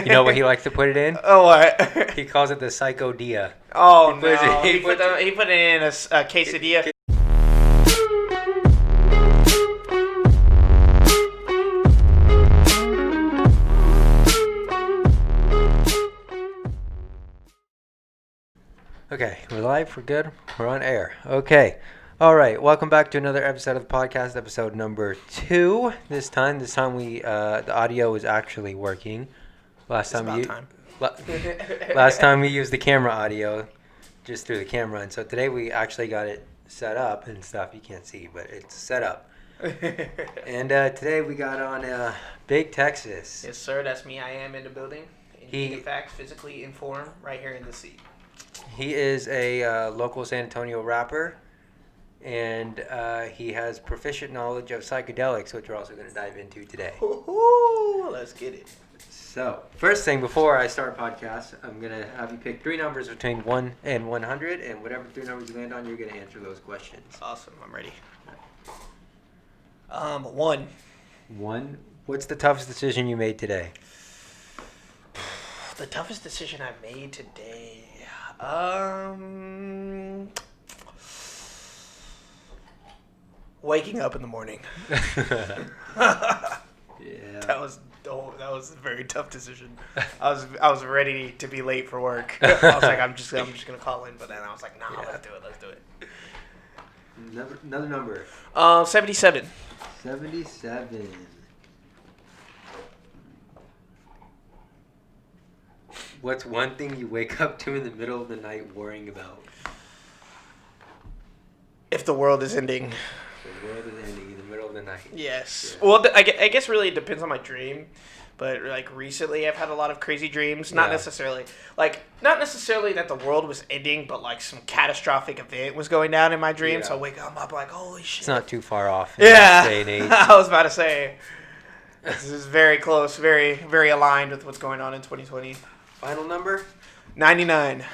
You know what he likes to put it in? Oh, what? He calls it the Psychodia. Oh, He puts no. it- He put it in a quesadilla. Okay, we're live, we're good, we're on air. Okay, all right, welcome back to another episode of the podcast, episode number 2. This time we, the audio is actually working. Last time we used the camera audio, just through the camera, and so today we actually got it set up and stuff. You can't see, but it's set up. And today we got on Big Texas. Yes, sir. That's me. I am in the building. In fact, physically in form, right here in the seat. He is a local San Antonio rapper, and he has proficient knowledge of psychedelics, which we're also going to dive into today. Ooh, let's get it. So, first thing, before I start podcast, I'm going to have you pick 3 numbers between 1 and 100, and whatever 3 numbers you land on, you're going to answer those questions. Awesome. I'm ready. 1. 1. What's the toughest decision you made today? The toughest decision I made today. Waking up in the morning. Yeah. That was a very tough decision. I was ready to be late for work. I was like, I'm just gonna call in, but then I was like, nah, Yeah. let's do it. Another number. 77. 77. What's one thing you wake up to in the middle of the night worrying about? If the world is ending. The world is ending in the middle of the night. Yes. Yeah. Well, I guess really it depends on my dream, but like recently I've had a lot of crazy dreams. Not Yeah. necessarily that the world was ending, but like some catastrophic event was going down in my dream. Yeah. So I wake up, I'm like, holy shit. It's not too far off in this day and age. I was about to say, this is very close, very, very aligned with what's going on in 2020. Final number? 99.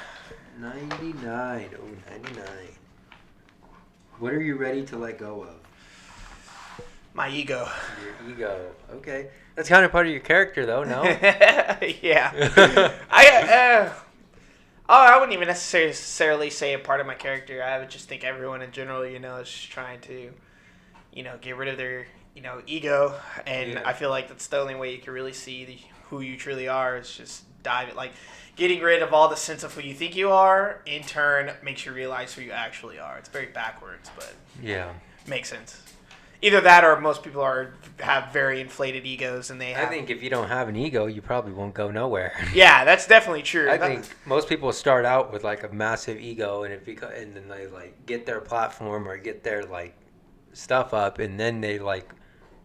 99. Oh, 99. What are you ready to let go of? My ego. Your ego. Okay. That's kind of part of your character, though, no? Yeah. I wouldn't even necessarily say a part of my character. I would just think everyone in general, is just trying to, get rid of their, ego. And Yeah. I feel like that's the only way you can really see who you truly are is just getting rid of all the sense of who you think you are, in turn, makes you realize who you actually are. It's very backwards, but Yeah. makes sense. Either that or most people have very inflated egos and they I have... think if you don't have an ego, you probably won't go nowhere. Yeah, that's definitely true. I think most people start out with like a massive ego, and and then they like get their platform or get their like stuff up, and then they like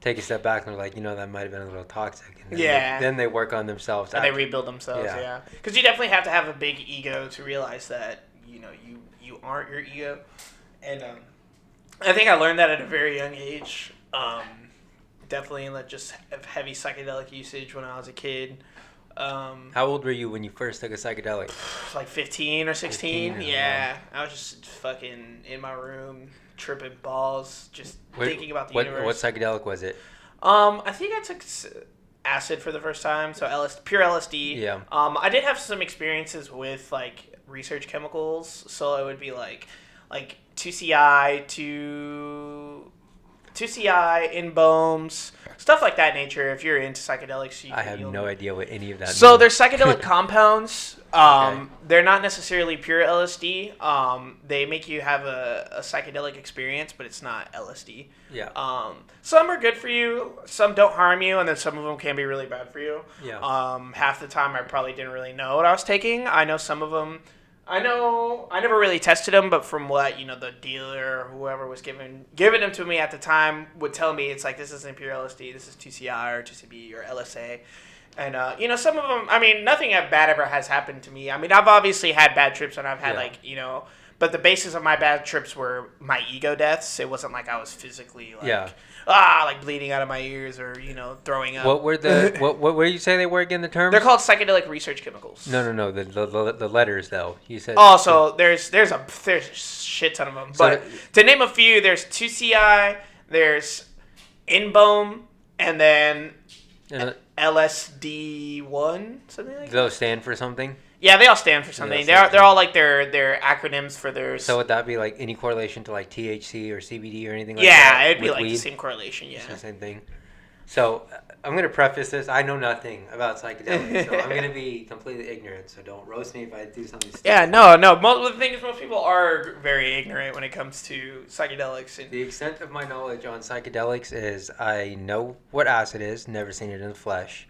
take a step back and they're like, that might have been a little toxic. And then then they work on themselves. And they rebuild themselves, Yeah. Because you definitely have to have a big ego to realize that, you aren't your ego. And I think I learned that at a very young age. Definitely in just heavy psychedelic usage when I was a kid. How old were you when you first took a psychedelic? Like 15 or 16. 15, yeah. I was just fucking in my room, tripping balls, just thinking about the universe. What psychedelic was it? I think I took acid for the first time, so pure LSD. Yeah. I did have some experiences with like research chemicals, so it would be like 2CI, 2CI, N-bombs, stuff like that nature. If you're into psychedelics, I have no idea what any of that So means. there's psychedelic compounds. Okay. They're not necessarily pure LSD. They make you have a psychedelic experience, but it's not LSD. Yeah. Some are good for you, some don't harm you, and then some of them can be really bad for you. Yeah. Half the time I probably didn't really know what I was taking. I know some of them. I never really tested them, but from what the dealer or whoever was giving them to me at the time would tell me, it's like, this isn't pure LSD, this is 2CI or 2CB or LSA. And, some of them, nothing bad ever has happened to me. I've obviously had bad trips, and I've had, but the basis of my bad trips were my ego deaths. It wasn't like I was physically, bleeding out of my ears or, throwing up. What were what were you say they were again, the terms? They're called psychedelic research chemicals. No, the letters, though. You said... Oh, so there's a shit ton of them. But to name a few, there's 2CI, there's N-boom, and then... LSD1, something like Do that. those stand for something? Yeah, they all stand for something. They're all like their acronyms for their. So would that be like any correlation to like THC or CBD or anything like yeah, that? it'd be with like weed? the same correlation. Yeah. It's the same thing. So I'm gonna preface this. I know nothing about psychedelics, so I'm gonna be completely ignorant. So don't roast me if I do something stupid. Yeah, no. The thing is, most people are very ignorant when it comes to psychedelics. And The extent of my knowledge on psychedelics is I know what acid is. Never seen it in the flesh.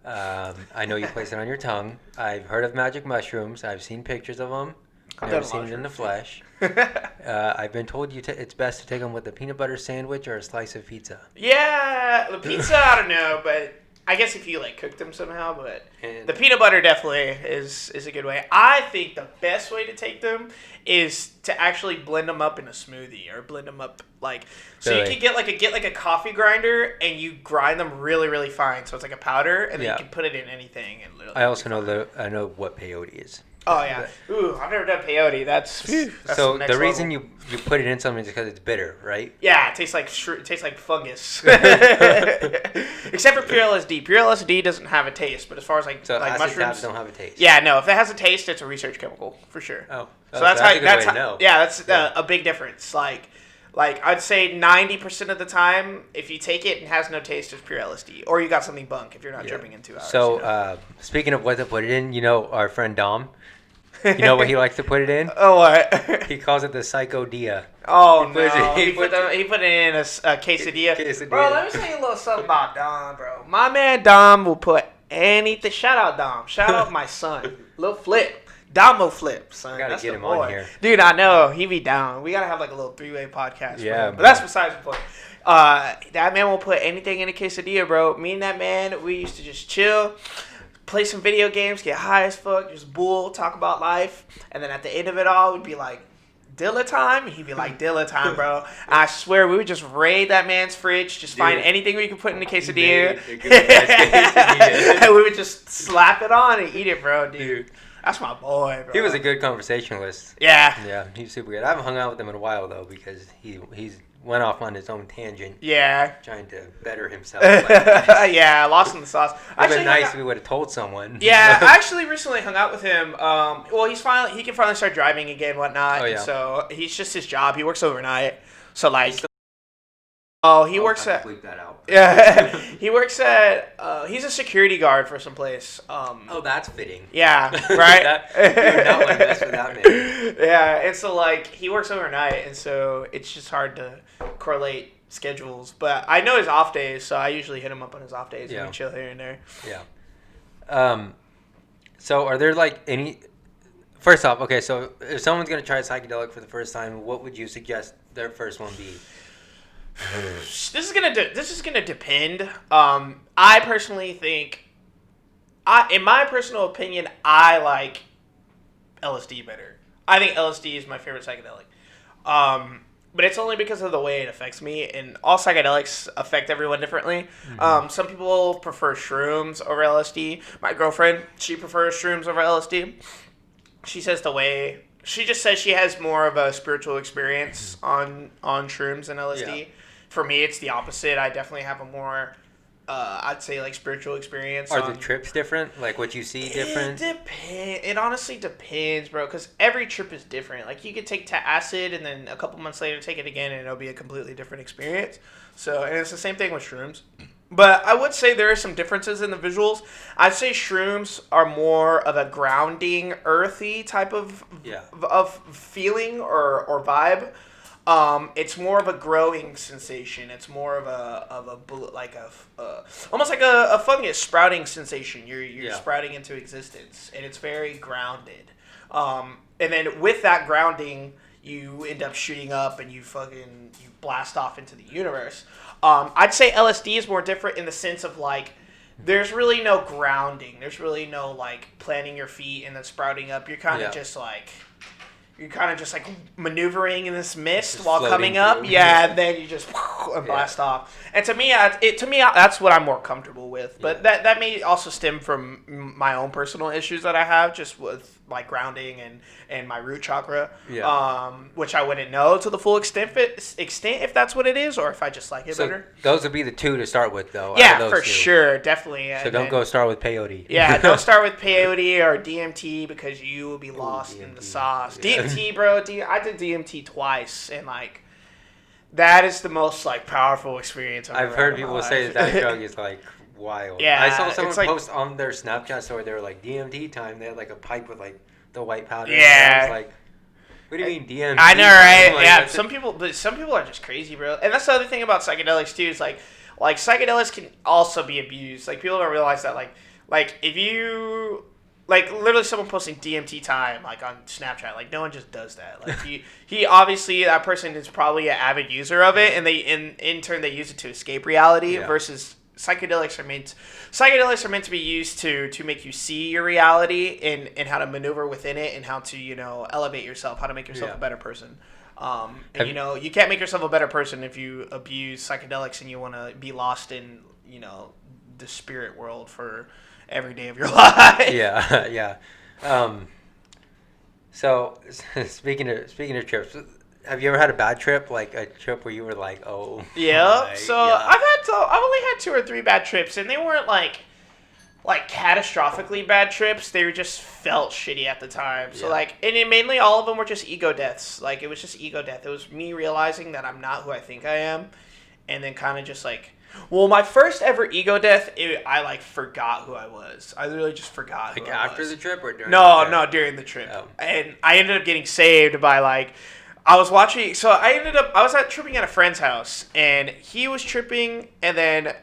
I know you place it on your tongue. I've heard of magic mushrooms. I've seen pictures of them. Never seen it in the flesh. I've been told it's best to take them with a peanut butter sandwich or a slice of pizza. Yeah, the pizza, I don't know, but I guess if you like cook them somehow, but And the peanut butter definitely is a good way. I think the best way to take them is to actually blend them up in a smoothie or blend them up like so Really? you can get like a coffee grinder and you grind them really really fine so it's like a powder and then Yeah. you can put it in anything and literally I also know what peyote is. Oh yeah. Ooh, I've never done peyote. That's So next the reason level. you put it in something is because it's bitter, right? Yeah, it tastes like fungus. Except for pure LSD. Pure LSD doesn't have a taste, but as far as like So acid mushrooms, tabs don't have a taste. yeah, no. If it has a taste, it's a research chemical for sure. Oh. So that's a how. good That's way how. to know. Yeah, that's Yeah. a big difference. Like I'd say 90% of the time, if you take it and has no taste, it's pure LSD, or you got something bunk if you're not Yeah. jumping in 2 hours. So you know? speaking of what to put it in, our friend Dom. You know what he likes to put it in? Oh what? He calls it the psychodia. Oh He puts no! it- He put it in a quesadilla. Quesadilla. Bro, let me tell you a little something about Dom, bro. My man Dom will put anything. Shout out Dom. Shout out my son. Little Flip. Domo Flip, son. We gotta That's get the him on boy. here. Dude, I know he be down. We gotta have like a little 3-way podcast. for Yeah, him. But bro. that's besides the point. That man will put anything in a quesadilla, bro. Me and that man, we used to just chill. Play some video games, get high as fuck, just bull, talk about life, and then at the end of it all, we'd be like, Dilla time? He'd be like, Dilla time, bro. I swear, we would just raid that man's fridge, just find Dude. anything we could put in the quesadilla. Made a good quesadilla. And we would just slap it on and eat it, bro, dude. Dude. That's my boy, bro. He was a good conversationalist. Yeah. Yeah, he's super good. I haven't hung out with him in a while though because he's went off on his own tangent, Yeah. trying to better himself. It Yeah, lost in the sauce. would have been Actually, nice if we would have told someone. Yeah, I actually recently hung out with him. Well, he can finally start driving again, whatnot. Oh, yeah. And so he's just his job. He works overnight. So like, He's he works I'll at. bleep that out. Yeah, he works at. He's a security guard for some place. Oh, that's fitting. Yeah, right. You would not want to mess with that man. Yeah, and so like he works overnight, and so it's just hard to correlate schedules. But I know his off days, so I usually hit him up on his off days and we chill here and there. Yeah. So are there like any? First off, okay. So if someone's gonna try psychedelic for the first time, what would you suggest their first one be? This is gonna depend. I personally think, in my personal opinion, I like LSD better. I think LSD is my favorite psychedelic. But it's only because of the way it affects me, and all psychedelics affect everyone differently. Mm-hmm. Some people prefer shrooms over LSD. My girlfriend, she prefers shrooms over LSD. She just says she has more of a spiritual experience on shrooms than LSD. Yeah. For me, it's the opposite. I definitely have a more, I'd say, like spiritual experience. Are the trips different? Like what you see different? It honestly depends, bro. Because every trip is different. Like you could take acid and then a couple months later take it again, and it'll be a completely different experience. So, and it's the same thing with shrooms. But I would say there are some differences in the visuals. I'd say shrooms are more of a grounding, earthy type of feeling or vibe. It's more of a growing sensation. It's more of almost like a fungus sprouting sensation. You're sprouting into existence, and it's very grounded. And then with that grounding, you end up shooting up and you blast off into the universe. I'd say LSD is more different in the sense of like, there's really no grounding. There's really no like planting your feet and then sprouting up. You're kind of just like, you're kind of just like maneuvering in this mist Just while coming up. through. Yeah, and then you just and blast off. And to me, that's what I'm more comfortable with. But that may also stem from my own personal issues that I have, just with like grounding and my root chakra. Yeah. Which I wouldn't know to the full extent if that's what it is, or if I just like it better. Those would be the two to start with, though. Yeah, for sure, definitely. So don't go start with peyote. Yeah, don't start with peyote or DMT because you will be lost in the sauce. Yeah. DMT, bro. I did DMT twice, and like that is the most like powerful experience I've heard people say that drug is like wild. Yeah, I saw someone like, post on their Snapchat story. They were like DMT time. They had like a pipe with like the white powder. Yeah. I was like, what do you mean DMT? I know, right? Like, yeah, some people are just crazy, bro. And that's the other thing about psychedelics too. Is like psychedelics can also be abused. Like people don't realize that. Like if you like literally someone posting DMT time like on Snapchat, like no one just does that. Like he obviously that person is probably an avid user of it, and they in turn they use it to escape reality. Yeah. Versus psychedelics are meant to be used to make you see your reality and how to maneuver within it and how to elevate yourself, how to make yourself a better person. And you can't make yourself a better person if you abuse psychedelics and you want to be lost in the spirit world for every day of your life. Yeah, yeah. So speaking of trips, have you ever had a bad trip? Like a trip where you were like, oh. Yeah. So I've only had 2 or 3 bad trips, and they weren't like catastrophically bad trips. They were just felt shitty at the time. So mainly all of them were just ego deaths. Like it was just ego death. It was me realizing that I'm not who I think I am, and then kind of just like. Well, my first ever ego death, I forgot who I was. I literally just forgot who I was. Like after the trip or during the trip? No, during the trip. Oh. And I ended up getting saved by I was watching, so I was tripping at a friend's house, and he was tripping, and then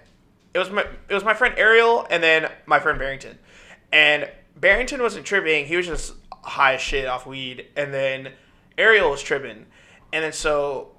it was my friend Ariel, and then my friend Barrington. And Barrington wasn't tripping, he was just high as shit off weed, and then Ariel was tripping. And then so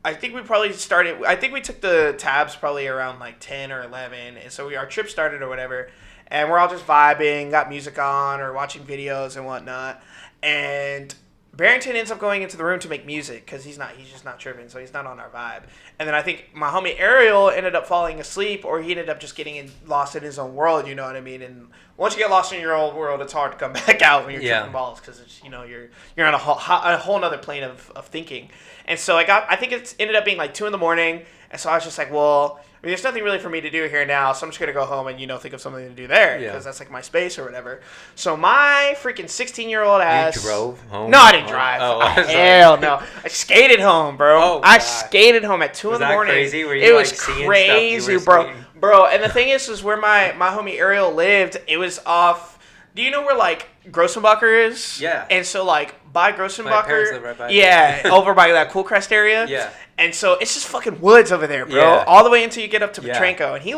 I think we took the tabs probably around 10 or 11, and so our trip started or whatever, and we're all just vibing, got music on or watching videos and whatnot, and Barrington ends up going into the room to make music because he's just not tripping, so he's not on our vibe. And then I think my homie Ariel ended up falling asleep, or he ended up just getting lost in his own world, you know what I mean? And once you get lost in your own world, it's hard to come back out when you're tripping balls because it's you're on a whole nother plane of thinking. And so I think it ended up being 2 a.m, and so I was just like, well, there's nothing really for me to do here now, so I'm just gonna go home and think of something to do there because that's my space or whatever. So my freaking 16-year-old ass. You drove home? No, I didn't drive. Oh, hell no! I skated home, bro. Oh, I God. skated home at 2 Was a.m. that crazy? Were you, it was seeing crazy, stuff you were bro. skating? Bro, and the thing is where my homie Ariel lived, it was off. Do you know where Grossenbacher is? Yeah. And so by Grossenbacher, My parents live right by yeah, over by that Cool Crest area. Yeah. And so it's just fucking woods over there, bro. Yeah. All the way until you get up to Yeah. Petrenko, and he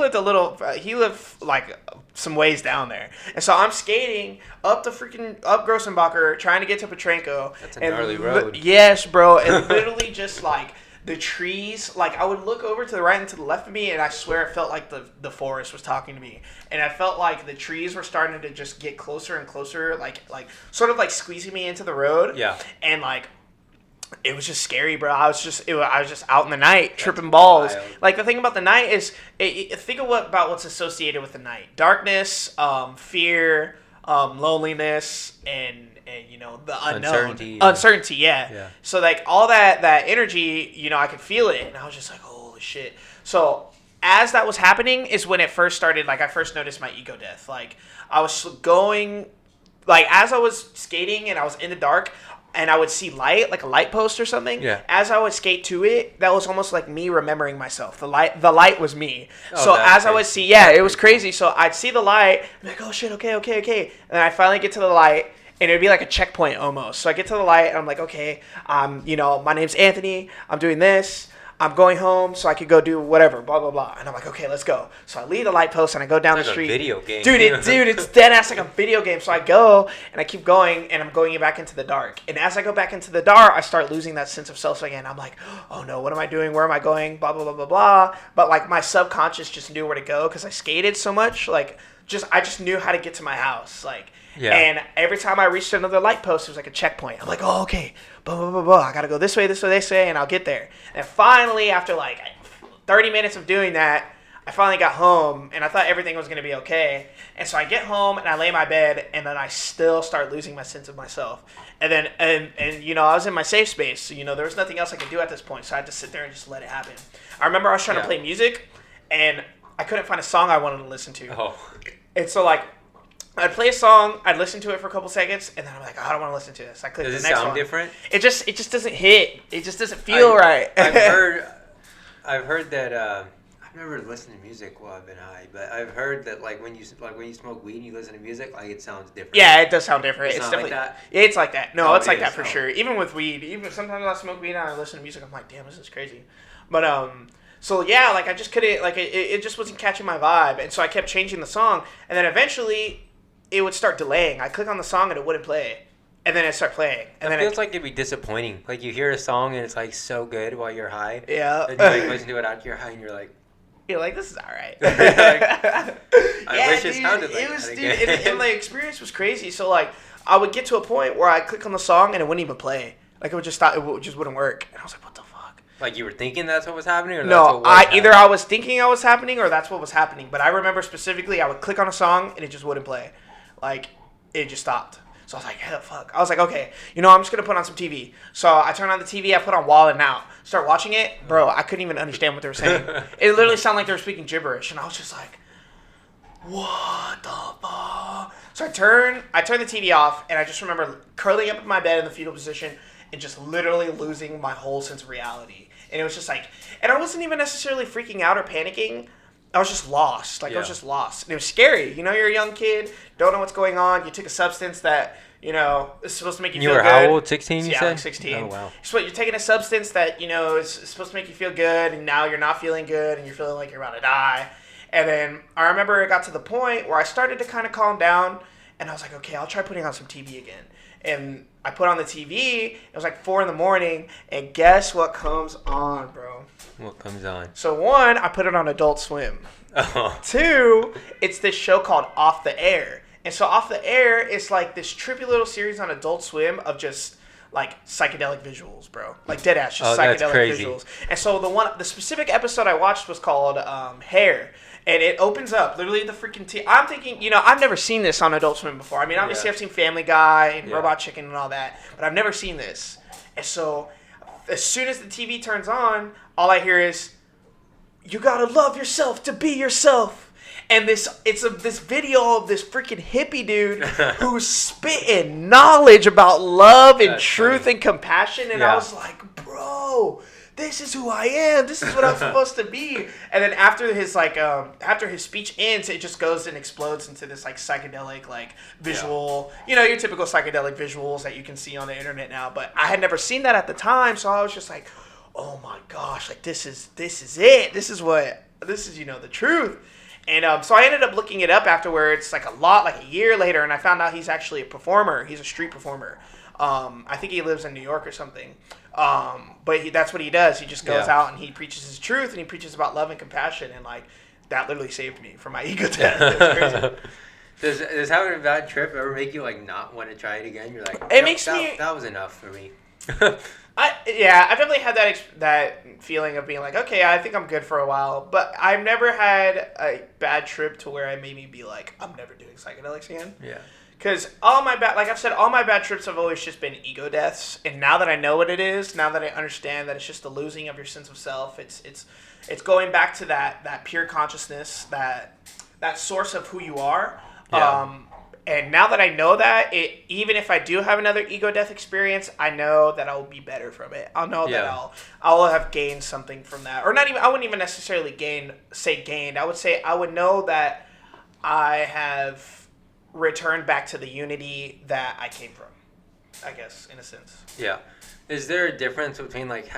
lived some ways down there. And so I'm skating up Grossenbacher, trying to get to Petrenko. That's a gnarly road. Yes, bro. And literally just the trees, I would look over to the right and to the left of me, and I swear it felt like the forest was talking to me. And I felt like the trees were starting to just get closer and closer, sort of squeezing me into the road. Yeah. And it was just scary, bro. I was just out in the night tripping balls. wild. The thing about the night is, think about what's associated with the night: darkness, fear, loneliness, and the unknown, uncertainty. Yeah. So all that energy, I could feel it, and I was just like, holy shit. So as that was happening is when it first started. I first noticed my ego death. I was going, as I was skating and I was in the dark. And I would see light, like a light post or something. Yeah. As I would skate to it, that was almost like me remembering myself. The light was me. Oh, so as I would crazy. see, yeah, it was crazy. So I'd see the light, I'm like, oh shit, okay. And then I finally get to the light, and it would be like a checkpoint almost. So I get to the light, and I'm like, okay, my name's Anthony. I'm doing this. I'm going home so I could go do whatever, blah, blah, blah. And I'm like, okay, let's go. So I leave the light post and I go down the street. A video game. Dude, it's dead ass like a video game. So I go and I keep going and I'm going back into the dark. And as I go back into the dark, I start losing that sense of self again. I'm like, oh no, what am I doing? Where am I going? Blah, blah, blah, blah, blah. But my subconscious just knew where to go because I skated so much. I just knew how to get to my house. Like, Yeah. and every time I reached another light post, it was like a checkpoint. I'm like, oh, okay, blah, blah, blah, blah. I got to go this way, and I'll get there. And finally, after like 30 minutes of doing that, I finally got home, and I thought everything was going to be okay. And so I get home, and I lay in my bed, and then I still start losing my sense of myself. And then, and you know, I was in my safe space. So, you know, there was nothing else I could do at this point. So I had to sit there and just let it happen. I remember I was trying to play music, and I couldn't find a song I wanted to listen to. Oh. And so, like, I'd play a song, I'd listen to it for a couple seconds, and then I'm like, oh, I don't want to listen to this. I click the Does next it sound one. different? It just doesn't hit. It just doesn't feel right. I've heard that. I've never listened to music while I've been high, but I've heard that like when you smoke weed and you listen to music, like it sounds different. Yeah, it does sound different. It's It's not definitely like that? It's like that. No, Oh, it's it like is. that for Oh. sure. Even with weed, even sometimes I smoke weed and I listen to music, I'm like, damn, this is crazy. But so yeah, like I just couldn't, like it just wasn't catching my vibe, and so I kept changing the song, and then eventually it would start delaying. I click on the song and it wouldn't play, and then it start playing, and It then feels like it'd be disappointing. Like you hear a song and it's like so good while you're high. yeah, And you like listen to it after you're high and you're like, you're like, this is all right. I wish it sounded like it was, that dude, again. and the experience was crazy. So like, I would get to a point where I click on the song and it wouldn't even play. Like it would just stop. It just wouldn't work. And I was like, what the fuck? Like you were thinking that's what was happening, or that's No, what was either I was thinking I was happening or that's what was happening. But I remember specifically, I would click on a song and it just wouldn't play. Like it just stopped. So I was like, hell, fuck. I was like, okay, you know, I'm just gonna put on some TV. So I turned on the TV. I put on Wall and Out. Start watching it, bro. I couldn't even understand what they were saying. It literally sounded like they were speaking gibberish, and I was just like, what the fuck? So I turn the TV off, and I just remember curling up in my bed in the fetal position and just literally losing my whole sense of reality. And it was just like, and I wasn't even necessarily freaking out or panicking. I was just lost. Like, I was Yeah. just lost. And it was scary. You know, you're a young kid, don't know what's going on. You took a substance that, you know, is supposed to make you You feel were good. how old? 16, you Yeah, said? like 16. Oh, wow. So you're taking a substance that, you know, is supposed to make you feel good, and now you're not feeling good, and you're feeling like you're about to die. And then I remember it got to the point where I started to kind of calm down, and I was like, okay, I'll try putting on some TV again. And I put on the TV. It was like 4 a.m, and guess what comes on, bro? What comes on? So 1, I put it on Adult Swim. Oh. 2, it's this show called Off the Air. And so Off the Air is like this trippy little series on Adult Swim of just like psychedelic visuals, bro. Like dead ass, just that's psychedelic crazy. visuals. And so the specific episode I watched was called Hair. And it opens up literally the freaking I'm thinking, you know, I've never seen this on Adult Swim before. I mean, obviously Yeah. I've seen Family Guy and Yeah. Robot Chicken and all that, but I've never seen this. And so as soon as the TV turns on, all I hear is, you gotta love yourself to be yourself. And this video of this freaking hippie dude who's spitting knowledge about love and That's truth funny. and compassion. And Yeah. I was like, bro, this is who I am. This is what I'm supposed to be. And then after his speech ends, it just goes and explodes into this like psychedelic like visual, you know, your typical psychedelic visuals that you can see on the internet now. But I had never seen that at the time, so I was just like, oh my gosh, like this is it. This is, you know, the truth. And so I ended up looking it up afterwards, like a year later, and I found out he's actually a performer. He's a street performer. I think he lives in New York or something. But that's what he does. He just goes Yeah. out and he preaches his truth, and he preaches about love and compassion, and like that literally saved me from my ego death. It was crazy. Does having a bad trip ever make you like not want to try it again? You're like, It "Nope, makes me- that was enough for me. I've definitely had that feeling of being like, okay, I think I'm good for a while, but I've never had a bad trip to where I made me be like, I'm never doing psychedelics again. Yeah. Because all my bad trips have always just been ego deaths, and now that I know what it is, now that I understand that it's just the losing of your sense of self, it's going back to that pure consciousness, that source of who you are. Yeah. And now that I know that, even if I do have another ego death experience, I know that I'll be better from it. I'll know that I'll have gained something from that, or not even. I wouldn't even necessarily gained. I would say I would know that I have returned back to the unity that I came from. I guess in a sense. Yeah. Is there a difference between like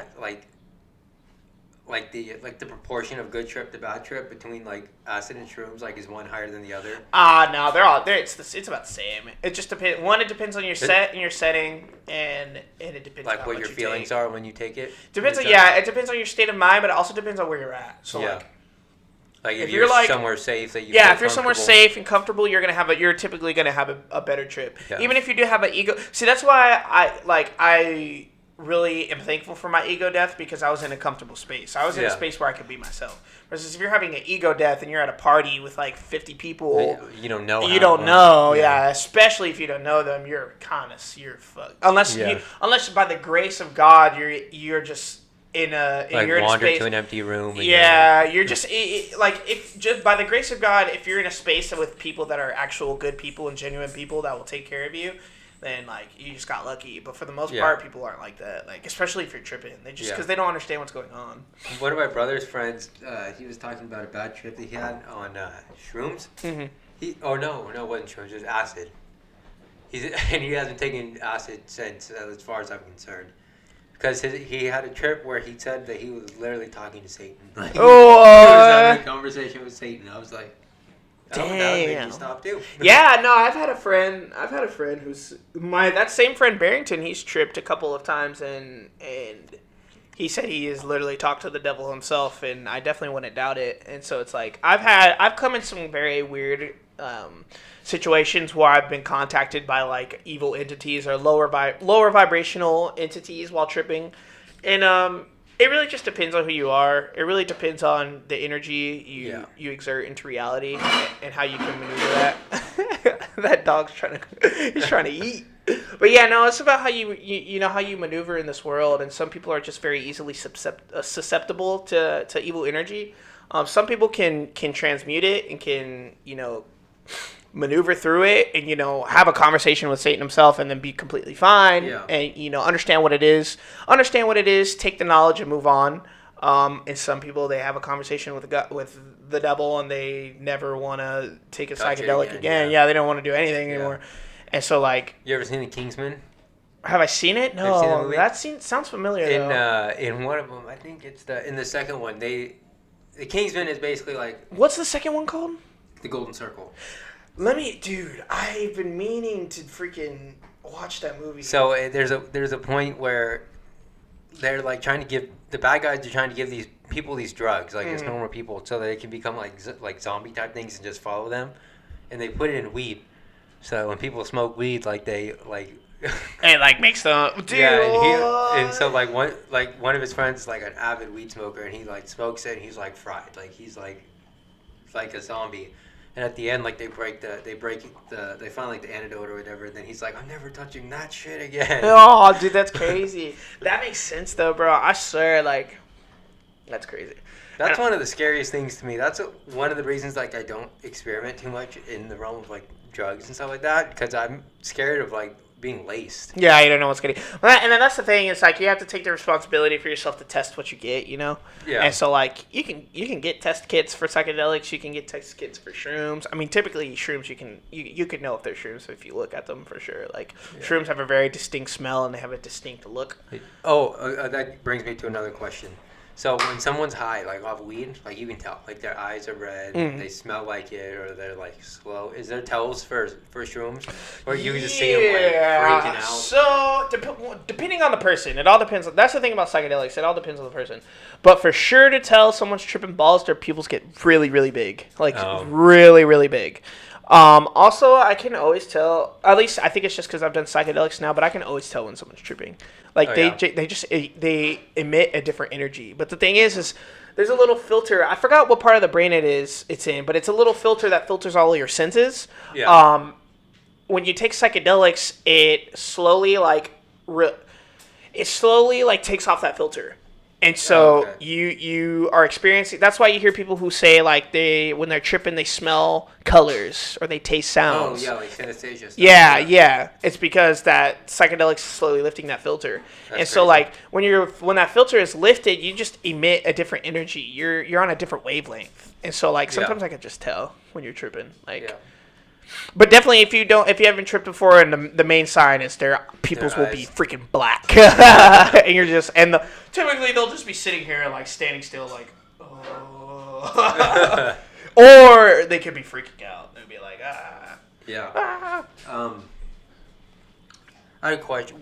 the proportion of good trip to bad trip between like acid and shrooms? Like, is one higher than the other? No, they're all there. It's about the same. It just depends. One, it depends on your set and your setting, and it depends Like on what your feelings are when you take it. Depends on it depends on your state of mind, but it also depends on where you're at. So Yeah. like, Like if you're you're like somewhere safe that you yeah, feel if you're somewhere comfortable. safe and comfortable, you're typically gonna have a better trip. Yeah. Even if you do have an ego. See, that's why I really am thankful for my ego death because I was in a comfortable space. I was in a Yeah. space where I could be myself. Versus if you're having an ego death and you're at a party with like 50 people, You don't know. you how don't to- know. Yeah, especially if you don't know them, you're fucked. Yeah. Unless by the grace of God, you're just in Like you're in a wander space. to an empty room. And Yeah, you're just like if just by the grace of God, if you're in a space with people that are actual good people and genuine people that will take care of you, then like you just got lucky. But for the most Yeah. part, people aren't like that. Like especially if you're tripping, they just because they don't understand what's going on. One of my brother's friends, he was talking about a bad trip that he had on shrooms. Mm-hmm. No, it wasn't shrooms. It was acid. And he hasn't taken acid since, as far as I'm concerned. Because he had a trip where he said that he was literally talking to Satan. Like, he was having a conversation with Satan. I was like, that would make Damn. me stop too. Yeah, no, I've had a friend who's that same friend Barrington. He's tripped a couple of times, and he said he has literally talked to the devil himself, and I definitely wouldn't doubt it. And so it's like I've come in some very weird situations where I've been contacted by like evil entities or lower vibrational entities while tripping, and it really just depends on who you are. It really depends on the energy you exert into reality and how you can maneuver that. That dog's trying to eat. But yeah, no, it's about how you know how you maneuver in this world, and some people are just very easily susceptible to evil energy. Some people can transmute it and can maneuver through it and have a conversation with Satan himself and then be completely fine and understand what it is, take the knowledge and move on. And some people, they have a conversation with the devil and they never want to take a psychedelic again. Yeah, they don't want to do anything anymore. And so like, You ever seen The Kingsman? have I seen it? Have you seen that No, movie? sounds familiar though. In one of them, I think it's in the second one. The Kingsman is basically like What's the second one called? the Golden Circle. Dude, I've been meaning to freaking watch that movie. So there's a point where they're like trying to give the bad guys are trying to give these people these drugs like as normal people so that they can become like zombie type things and just follow them, and they put it in weed. So when people smoke weed, like they like. And like makes them dude. Yeah, and so like one of his friends is like an avid weed smoker, and he like smokes it, and he's like fried, like he's like a zombie. And at the end, like they find like the antidote or whatever, and then he's like, I'm never touching that shit again. Oh, dude, that's crazy. That makes sense though, bro. I swear, like, that's crazy. That's one of the scariest things to me. That's one of the reasons like I don't experiment too much in the realm of like drugs and stuff like that, because I'm scared of like being laced. Yeah, you don't know what's gonna. And then that's the thing. It's like you have to take the responsibility for yourself to test what you get. Yeah. And so like you can get test kits for psychedelics. You can get test kits for shrooms. I mean, typically shrooms you could know if they're shrooms if you look at them for sure. Like shrooms have a very distinct smell and they have a distinct look. That brings me to another question. So when someone's high, like off weed, like you can tell, like their eyes are red, they smell like it, or they're like slow. Is there tells for shrooms, or you can just see them like freaking out? So depending on the person, it all depends. That's the thing about psychedelics; it all depends on the person. But for sure to tell someone's tripping balls, their pupils get really, really big, really, really big. Also, I can always tell. At least I think it's just because I've done psychedelics now, but I can always tell when someone's tripping. Like they emit a different energy. But the thing is there's a little filter. I forgot what part of the brain it's in, but it's a little filter that filters all of your senses. Yeah. When you take psychedelics, it slowly takes off that filter. And so you are experiencing. That's why you hear people who say like when they're tripping they smell colors or they taste sounds. Oh yeah, like synesthesia stuff. Yeah. It's because that psychedelics is slowly lifting that filter. That's so crazy. like when that filter is lifted, you just emit a different energy. You're on a different wavelength. And so like sometimes I can just tell when you're tripping. But definitely, if you haven't tripped before, and the main sign is their pupils will be freaking black, and you're just typically they'll just be sitting here like standing still, like, oh. Or they could be freaking out. They'd be like, ah. Yeah. Ah. I had a question.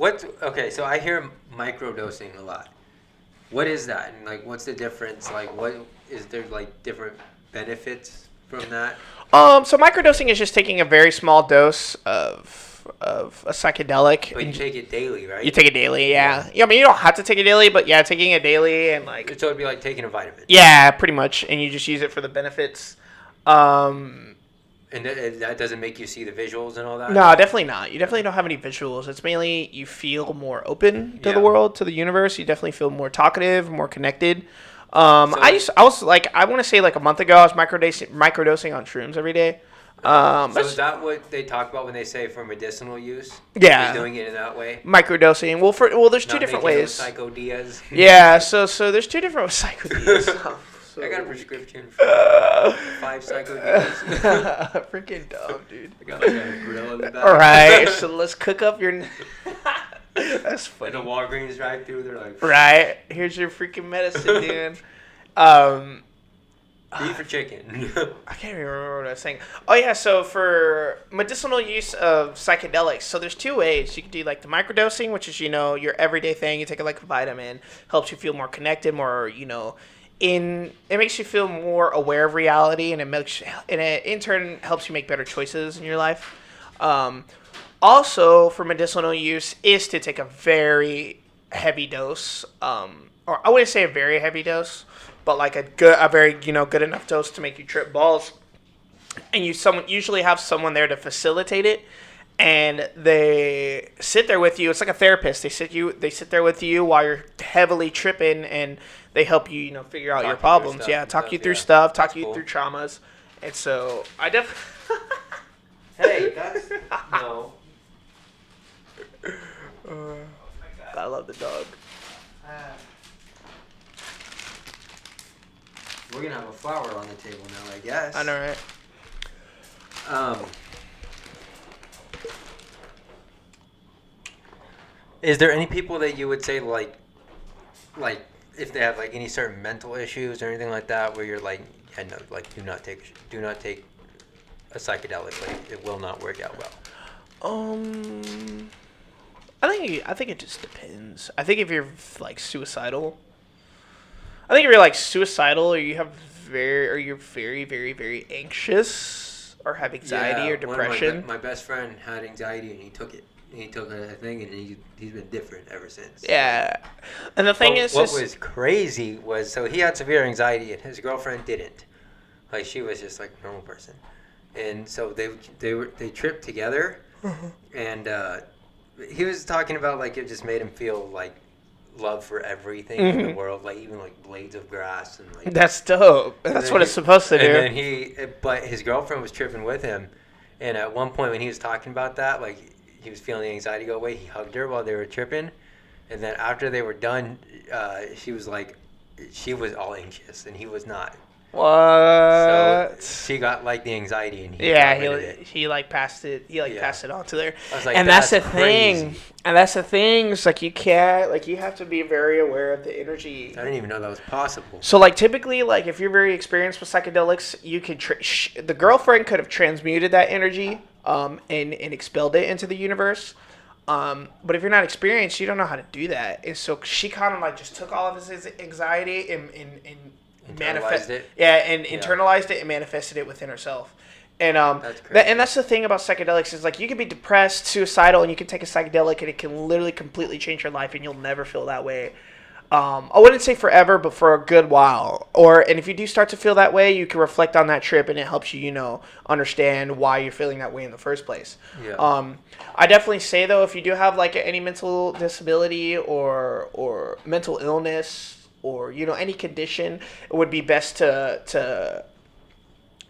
So I hear microdosing a lot. What is that, and like, what's the difference? Like, what is there like different benefits from that? So microdosing is just taking a very small dose of a psychedelic. But you take it daily, right? You take it daily, yeah. I mean, you don't have to take it daily, but yeah, taking it daily and like. So it'd be like taking a vitamin. Yeah, pretty much, and you just use it for the benefits. And that doesn't make you see the visuals and all that? No, definitely not. You definitely don't have any visuals. It's mainly you feel more open to the world, to the universe. You definitely feel more talkative, more connected. I want to say like a month ago, I was microdosing on shrooms every day. So is that what they talk about when they say for medicinal use? Yeah. Is doing it in that way? Microdosing. Well, there's two different ways. Psycho Diaz. Yeah, so there's two different Psycho Diaz. I got a prescription for 5 Psycho Diaz. Freaking dumb, dude. I got like a grill in the back. All right, so let's cook up your. That's funny. In the Walgreens drive-thru, they're like, right, here's your freaking medicine, dude. Beef or chicken? I can't even remember what I was saying. Oh yeah, so for medicinal use of psychedelics, so there's two ways. You can do like the microdosing, which is your everyday thing. You take it like a vitamin, helps you feel more connected, more it makes you feel more aware of reality, and it in turn helps you make better choices in your life. Also, for medicinal use, is to take a very heavy dose, or I wouldn't say a very heavy dose, but like a very good enough dose to make you trip balls. And you usually have someone there to facilitate it, and they sit there with you. It's like a therapist. They sit there with you while you're heavily tripping, and they help you figure out your problems. Yeah, talk you through stuff, talk you through traumas. And so I Hey, that's no. I love the dog. We're gonna have a flower on the table now, I guess. I know, right? Is there any people that you would say like if they have like any certain mental issues or anything like that, where you're like, yeah, no, like do not take a psychedelic, like it will not work out well? I think it just depends. I think if you're like suicidal, or you're very, very, very anxious or have anxiety or depression. My best friend had anxiety and he took it. He took a thing and he's been different ever since. Yeah, and the thing is, what was crazy was, so he had severe anxiety and his girlfriend didn't. Like she was just like a normal person, and so they tripped together, and he was talking about like it just made him feel like love for everything in the world, like even like blades of grass and like. That's dope. That's what it's supposed to do. And then but his girlfriend was tripping with him, and at one point when he was talking about that, like. He was feeling the anxiety go away. He hugged her while they were tripping, and then after they were done, she was all anxious and he was not. What? So she got like the anxiety and he like passed it. He passed it on to her. I was like, and that's the thing. And that's the thing. It's like you can't you have to be very aware of the energy. I didn't even know that was possible. So like typically like if you're very experienced with psychedelics, you could the girlfriend could have transmuted that energy and expelled it into the universe. But if you're not experienced, you don't know how to do that. And so she kind of like just took all of his anxiety and internalized it. Yeah, and internalized it and manifested it within herself. And that's the thing about psychedelics is like you can be depressed, suicidal, and you can take a psychedelic and it can literally completely change your life and you'll never feel that way. I wouldn't say forever, but for a good while. And if you do start to feel that way, you can reflect on that trip and it helps you, understand why you're feeling that way in the first place. Yeah. I definitely say though, if you do have like any mental disability or mental illness or, any condition, it would be best to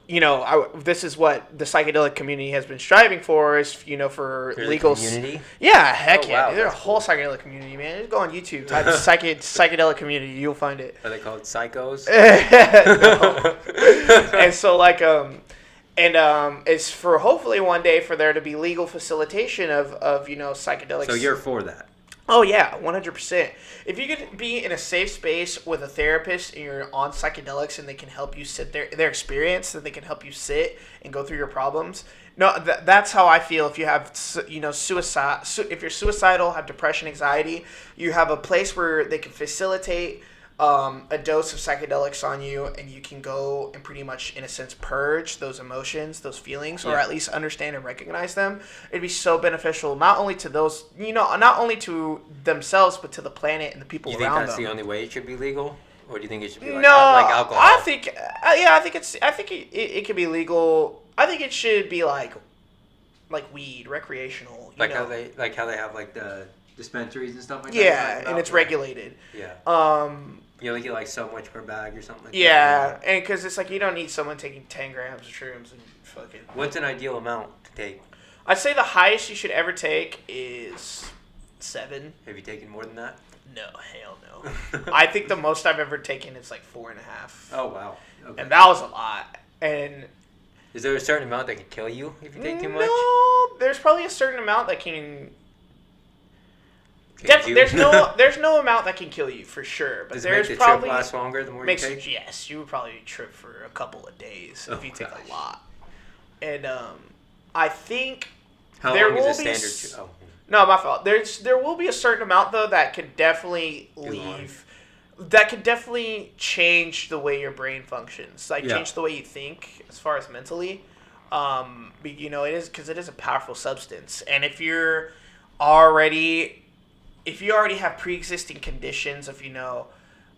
this is what the psychedelic community has been striving for is, for There's legal community. Yeah, heck yeah. Wow, There's a whole cool. Psychedelic community, man. Just go on YouTube, type psychedelic community, you'll find it. Are they called psychos? No. And so it's for hopefully one day for there to be legal facilitation of psychedelics. So you're for that? Oh yeah, 100%. If you could be in a safe space with a therapist and you're on psychedelics and they can help you sit there, their experience, and they can help you sit and go through your problems. No, that's how I feel. If you have, suicide, if you're suicidal, have depression, anxiety, you have a place where they can facilitate a dose of psychedelics on you, and you can go and pretty much, in a sense, purge those emotions, those feelings, or at least understand and recognize them. It'd be so beneficial, not only to those, not only to themselves, but to the planet and the people You around think that's them. the only way it should be legal? Or do you think it should be like, No, like alcohol? I think, I think it could be legal. I think it should be like weed, recreational. Like how they have like the dispensaries and stuff like that. Yeah, and it's regulated. Yeah. You only get like so much per bag or something like that. Yeah, and because it's like you don't need someone taking 10 grams of shrooms and fucking. What's an ideal amount to take? I'd say the highest you should ever take is 7. Have you taken more than that? No, hell no. I think the most I've ever taken is like 4.5. Oh wow. Okay. And that was a lot. And is there a certain amount that can kill you if you take too much? No, there's probably a certain amount that can. There's no amount that can kill you for sure, but Does there's it make the probably trip last longer the more you take? Yes, you would probably trip for a couple of days if you take gosh. a lot. And I think How there long will is be a standard? no, my fault. There will be a certain amount though that could definitely leave. That could definitely change the way your brain functions, change the way you think as far as mentally. It is because it is a powerful substance, and if you already have pre-existing conditions of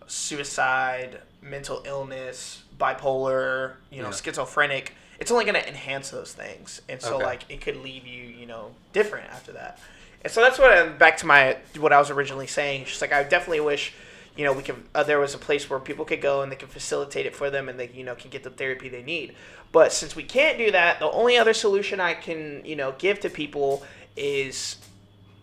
suicide, mental illness, bipolar, schizophrenic, it's only going to enhance those things, and so it could leave you different after that. And so that's back to what I was originally saying. It's just like I definitely wish we can. There was a place where people could go and they can facilitate it for them, and they can get the therapy they need. But since we can't do that, the only other solution I can give to people is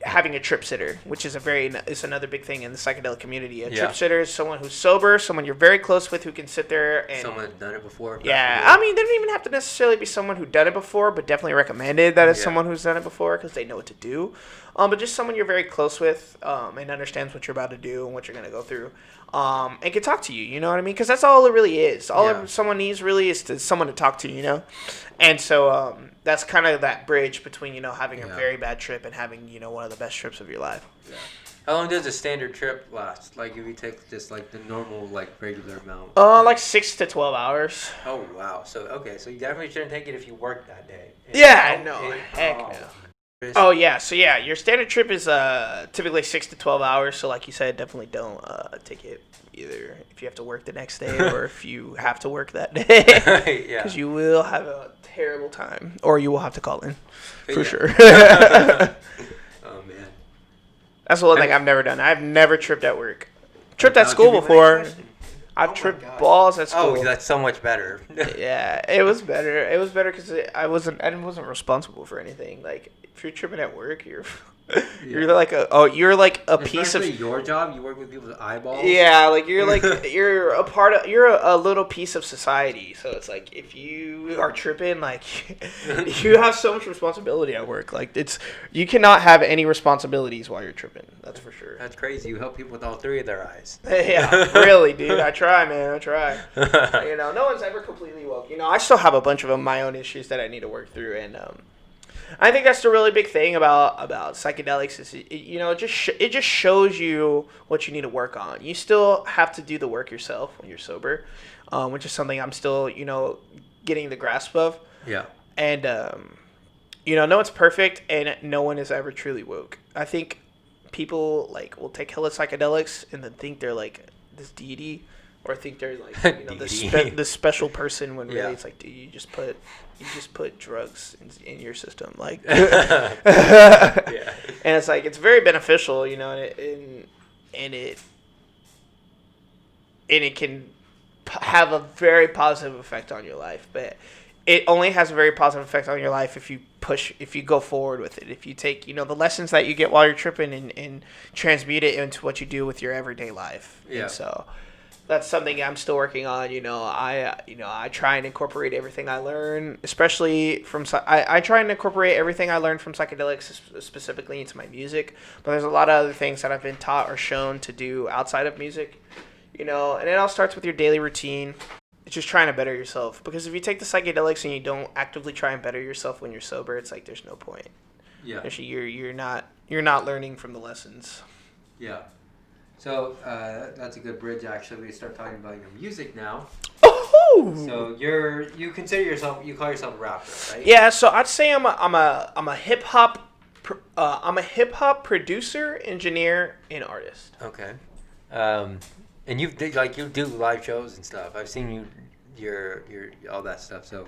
having a trip sitter, which is it's another big thing in the psychedelic community. A trip sitter is someone who's sober, someone you're very close with, who can sit there and someone that's done it before. Yeah, I mean, they don't even have to necessarily be someone who's done it before, but definitely recommended that it's someone who's done it before because they know what to do. But just someone you're very close with and understands what you're about to do and what you're going to go through. And can talk to you, you know what I mean? Because that's all it really is. Someone needs really is someone to talk to, And so that's kind of that bridge between, having a very bad trip and having, one of the best trips of your life. Yeah. How long does a standard trip last? Like if you take just like the normal, regular amount? Like 6 to 12 hours. Oh, wow. So you definitely shouldn't take it if you work that day. Yeah, no. Heck no. Oh, yeah. So, yeah, your standard trip is typically 6 to 12 hours. So, like you said, definitely don't take it either if you have to work the next day or if you have to work that day. Because you will have a terrible time. Or you will have to call in. For sure. Oh, man. That's the one thing I've never done. I've never tripped at work. Tripped at school before. I've tripped balls at school. Oh, that's so much better. Yeah, it was better. It was better because I wasn't responsible for anything. Like if you're tripping at work, you're like a piece of Especially your job. You work with people's eyeballs. Yeah, like you're a part of a little piece of society. So it's like if you are tripping, like you have so much responsibility at work. Like you cannot have any responsibilities while you're tripping. That's for sure. That's crazy. You help people with all 3 of their eyes. Yeah, really, dude. I try, man. I try. No one's ever completely woke. I still have a bunch of my own issues that I need to work through, and I think that's the really big thing about psychedelics is it just shows you what you need to work on. You still have to do the work yourself when you're sober, which is something I'm still getting the grasp of. Yeah. And no one's perfect, and no one is ever truly woke. I think people will take hella psychedelics and then think they're like this deity, or think they're like this special person when really it's like, dude, you just put drugs in your system, like and it's like it's very beneficial, and it can have a very positive effect on your life, but it only has a very positive effect on your life if you go forward with it. If you take, the lessons that you get while you're tripping and transmute it into what you do with your everyday life. Yeah. And so that's something I'm still working on. I try and incorporate everything I learn, especially from I try and incorporate everything I learned from psychedelics specifically into my music. But there's a lot of other things that I've been taught or shown to do outside of music. And it all starts with your daily routine. It's just trying to better yourself. Because if you take the psychedelics and you don't actively try and better yourself when you're sober, it's like there's no point. Yeah. Actually, you're not learning from the lessons. Yeah. So that's a good bridge, actually. We start talking about your music now. Oh. So you call yourself a rapper, right? Yeah, so I'd say I'm a hip hop I'm a hip hop producer, engineer, and artist. Okay. Um, and you do live shows and stuff. I've seen your all that stuff. So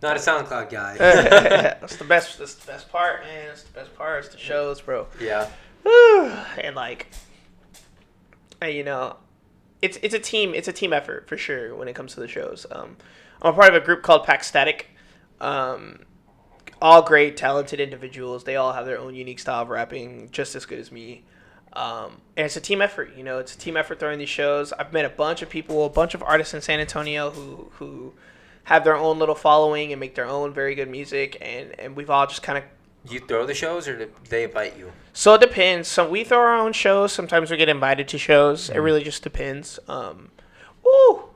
not a SoundCloud guy. That's the best. That's the best part, man. That's the best part. It's the shows, bro. Yeah. And like, and, it's a team. It's a team effort for sure when it comes to the shows. I'm a part of a group called Pack Static. All great, talented individuals. They all have their own unique style of rapping, just as good as me. And it's a team effort. It's a team effort throwing these shows. I've met a bunch of people, a bunch of artists in San Antonio who have their own little following and make their own very good music, and we've all just kind of. You throw the shows, or do they invite you? So it depends. So we throw our own shows. Sometimes we get invited to shows. Mm-hmm. It really just depends. Woo!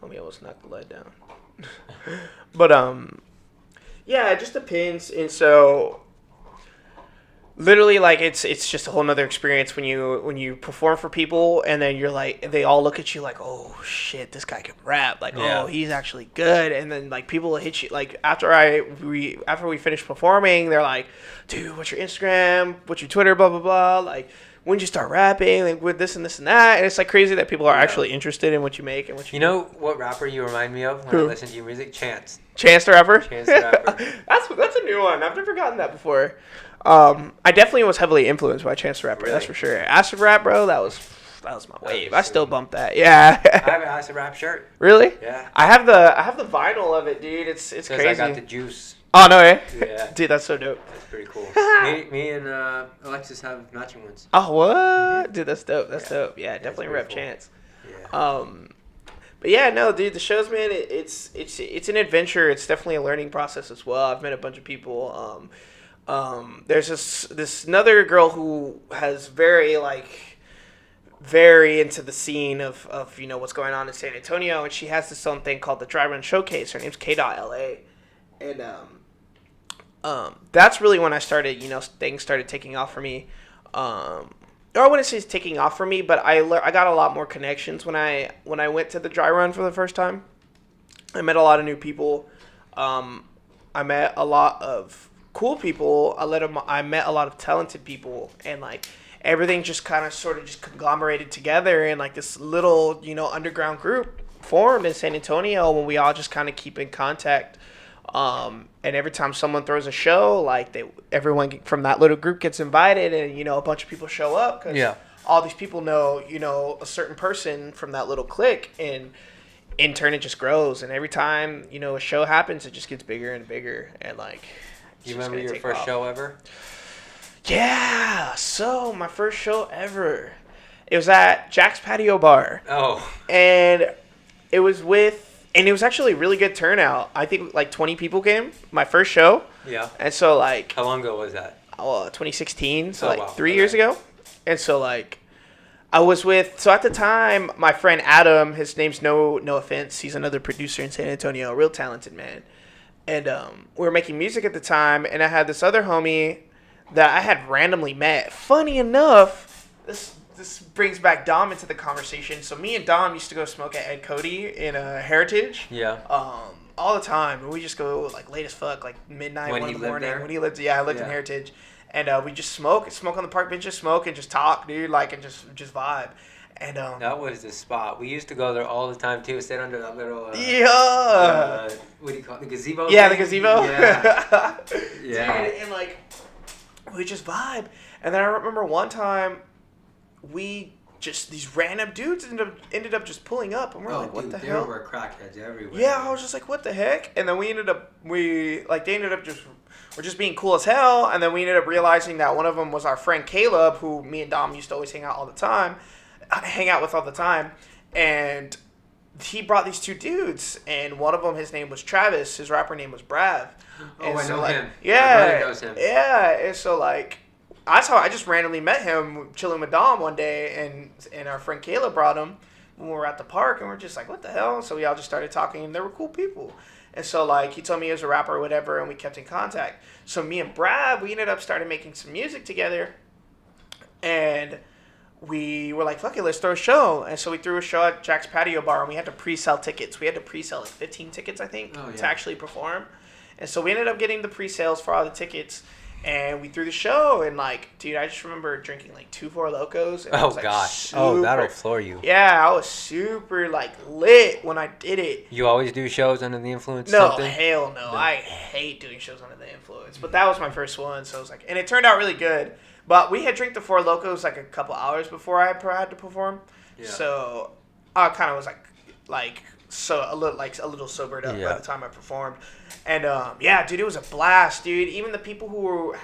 Homie almost knocked the light down. But yeah, it just depends. And so literally, like, it's just a whole nother experience when you perform for people, and then you're like, they all look at you like, oh shit, this guy can rap, like, yeah. Oh, he's actually good. And then like people will hit you, like, after we finish performing, they're like, dude, what's your Instagram, what's your Twitter, blah blah blah, like, when did you start rapping, like, with this and this and that. And it's like crazy that people are actually interested in what you make and what you know what rapper you remind me of when I listen to your music? Chance the Rapper. Chance the Rapper. That's a new one. I've never gotten that before. I definitely was heavily influenced by Chance the Rapper. Really? That's for sure. Acid Rap, bro, that was my wave. I still bump that. Yeah. I have an Acid Rap shirt. Really? Yeah. I have the vinyl of it, dude. It's crazy. I got the juice. Oh no way. Yeah. Dude, that's so dope. That's pretty cool. me and Alexis have matching ones. Oh what? Mm-hmm. Dude, that's dope. That's dope. Yeah, definitely rep cool. Chance. Yeah. But yeah, no, dude, the shows, man, it's an adventure. It's definitely a learning process as well. I've met a bunch of people. There's this another girl who has very into the scene of what's going on in San Antonio, and she has this own thing called the Dry Run Showcase. Her name's K.LA, and that's really when I started, things started taking off for me. Or I wouldn't say it's taking off for me, but I got a lot more connections when I went to the Dry Run for the first time. I met a lot of new people. I met a lot of cool people. I met a lot of talented people, and like everything just kind of sort of just conglomerated together, and like this little underground group formed in San Antonio when we all just kind of keep in contact. And every time someone throws a show, like everyone from that little group gets invited, and a bunch of people show up because all these people know a certain person from that little clique, and in turn it just grows. And every time a show happens, it just gets bigger and bigger. And like, you remember your first show ever? Yeah. So my first show ever, it was at Jack's Patio Bar. Oh. And it was and it was actually a really good turnout. I think like 20 people came. My first show. Yeah. And so like. How long ago was that? 2016. So wow. 3 years ago. And so like, I was so at the time, my friend Adam, his name's no offense, he's another producer in San Antonio, a real talented man. And we were making music at the time, and I had this other homie that I had randomly met. Funny enough, this brings back Dom into the conversation. So me and Dom used to go smoke at Ed Cody in Heritage. Yeah. All the time. And we just go like late as fuck, like midnight, 1 in the morning. There? When he lived, I lived in Heritage. And we just smoke on the park benches, and just talk, dude, like, and just vibe. And that was the spot. We used to go there all the time too. Sit under that little what do you call it? The gazebo? Yeah, thing? The gazebo. Yeah. Yeah. Dude, and like we just vibe. And then I remember one time these random dudes ended up just pulling up, and we're like, what the hell? There were crackheads everywhere. Yeah, I was just like, what the heck? And then we're just being cool as hell, and then we ended up realizing that one of them was our friend Caleb, who me and Dom used to always hang out with all the time, and he brought these two dudes, and one of them, his name was Travis, his rapper name was Brav. Oh, I know him. Yeah, my brother knows him. Yeah, and so like, that's how I just randomly met him chilling with Dom one day, and our friend Caleb brought him when we were at the park, and we're just like, what the hell? So we all just started talking, and they were cool people. And so, like, he told me he was a rapper or whatever, and we kept in contact. So me and Brad, we ended up starting making some music together. And we were like, fuck it, let's throw a show. And so we threw a show at Jack's Patio Bar, and we had to pre-sell tickets. We had to pre-sell like 15 tickets, I think, to actually perform. And so we ended up getting the pre-sales for all the tickets, and we threw the show. And like, dude, I just remember drinking like 2 Four Locos. And Oh, gosh. Oh, that'll floor you. Yeah, I was super like lit when I did it. You always do shows under the influence? No, something? hell no. I hate doing shows under the influence. But that was my first one, so I was like, and it turned out really good. But we had drank the Four Locos like a couple hours before I had to perform. Yeah. So I kind of was a little sobered up by the time I performed. And yeah, dude, it was a blast, dude. Even the people who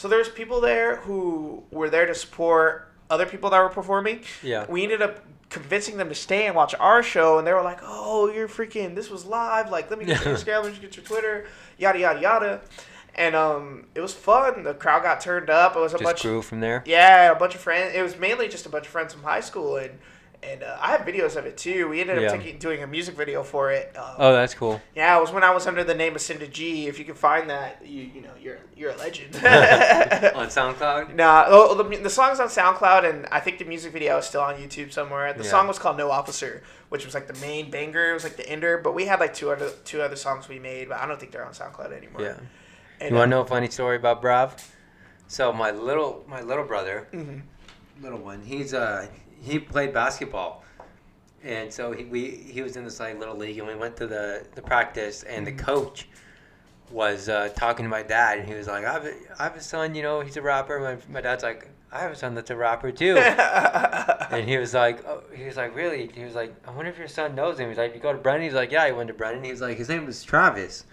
there's people there who were there to support other people that were performing. Yeah. We ended up convincing them to stay and watch our show, and they were like, "Oh, you're freaking! This was live. Like, let me get your Instagram, let me get your Twitter, yada yada yada." And it was fun. The crowd got turned up. It was just grew from there. Yeah, a bunch of friends. It was mainly just a bunch of friends from high school, and I have videos of it too. We ended up doing a music video for it. Oh, that's cool. Yeah, it was when I was under the name of Cinda G. If you can find that, you're a legend. On SoundCloud? Nah, the song's on SoundCloud, and I think the music video is still on YouTube somewhere. The song was called No Officer, which was like the main banger. It was like the ender, but we had like two other songs we made, but I don't think they're on SoundCloud anymore. Yeah. And, you want to know a funny story about Brav? So my little brother, little one, he played basketball, and so he was in this like little league, and we went to the practice, and the coach was talking to my dad, and he was like, I have a son, he's a rapper. My dad's like, I have a son that's a rapper too. And he was like, really? He was like, I wonder if your son knows him. He's like, you go to Brennan? He's like, yeah, he went to Brennan. He was like, his name was Travis.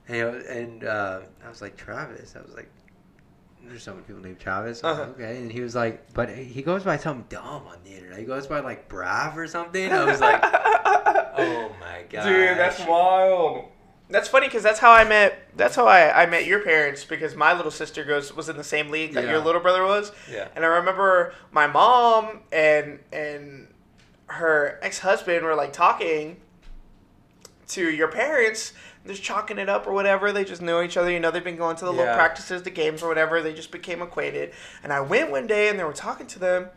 And I was like, Travis? I was like, there's so many people named Travis. Like, okay. And he was like, but he goes by something dumb on the internet. He goes by like Brav or something. I was like, oh my god, dude, that's wild. That's funny because that's how I met your parents, because my little sister was in the same league that your little brother was. Yeah. And I remember my mom and her ex-husband were like talking to your parents, just chalking it up or whatever. They just know each other. They've been going to the little practices, the games or whatever. They just became acquainted. And I went one day and they were talking to them,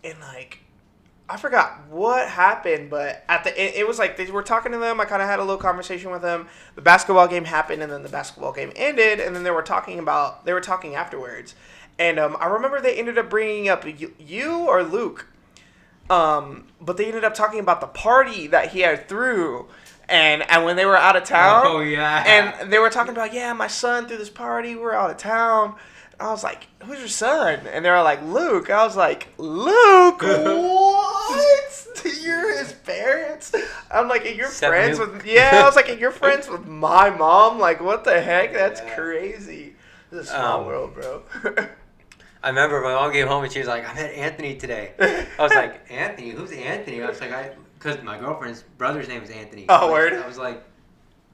and like, I forgot what happened, but at the end, it was like they were talking to them. I kind of had a little conversation with them. The basketball game happened, and then the basketball game ended, and then they were talking afterwards. And I remember they ended up bringing up you or Luke, but they ended up talking about the party that he had threw. And when they were out of town, and they were talking about, my son threw this party, we're out of town. And I was like, who's your son? And they were like, Luke. I was like, Luke? What? You're his parents? I'm like, and you're friends with, I was like, and you're friends with my mom? Like, what the heck? That's crazy. This is a small world, bro. I remember my mom came home and she was like, I met Anthony today. I was like, Anthony? Who's Anthony? I was like, because my girlfriend's brother's name is Anthony. Oh, word? I was like,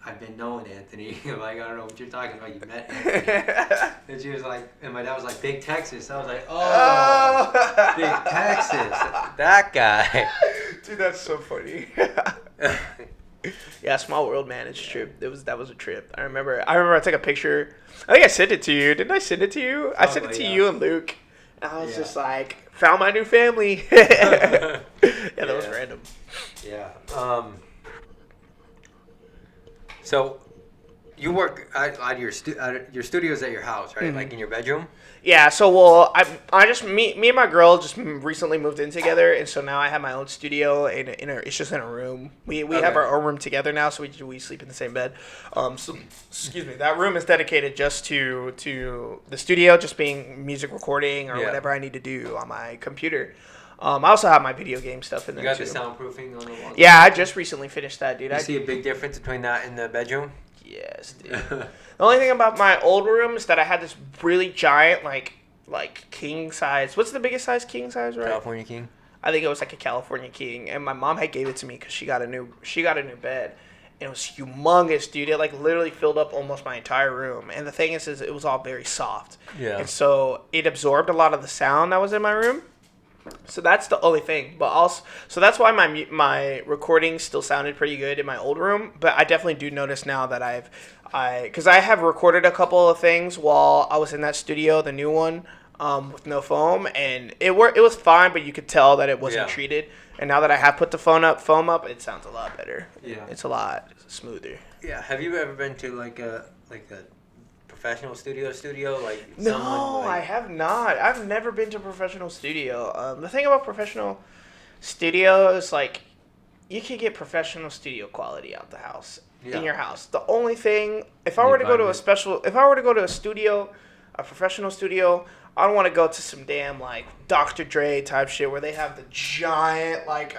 I've been knowing Anthony. Like, I don't know what you're talking about. You met Anthony. And she was like, and my dad was like, Big Texas. I was like, oh. Big Texas. That guy. Dude, that's so funny. Yeah, small world, man. It's true. That was a trip. I remember I took a picture. I think I sent it to you. Didn't I send it to you? I sent it to you and Luke. And I was just like, found my new family. That was random. Yeah. So, you work at your studio's at your house, right? Mm-hmm. Like in your bedroom? Yeah. So, I just me and my girl just recently moved in together, and so now I have my own studio. It's just in a room. We have our own room together now, so we sleep in the same bed. So excuse me. That room is dedicated just to the studio, just being music recording or whatever I need to do on my computer. I also have my video game stuff in there, too. You got the soundproofing on the walls? Yeah, I just recently finished that, dude. You see a big difference between that and the bedroom? Yes, dude. The only thing about my old room is that I had this really giant, like king size. What's the biggest size king size, right? California king. I think it was like a California king, and my mom had gave it to me because she got a new bed. And it was humongous, dude. It like literally filled up almost my entire room. And the thing is it was all very soft. Yeah. And so it absorbed a lot of the sound that was in my room. So that's the only thing, but also, so that's why my recording still sounded pretty good in my old room. But I definitely do notice now that because I have recorded a couple of things while I was in that studio, the new one, with no foam, and it worked. It was fine, but you could tell that it wasn't Yeah. treated. And now that I have put the foam up, it sounds a lot better. Yeah. It's a lot smoother. Yeah. Have you ever been to like a professional studio? Like No, someone I like have not. I've never been to a professional studio. The thing about professional studio is like you can get professional studio quality out the house Yeah. in your house. The only thing, if I The were to go to environment. if I were to go to a studio, a professional studio, I don't want to go to some damn like Dr. Dre type shit where they have the giant like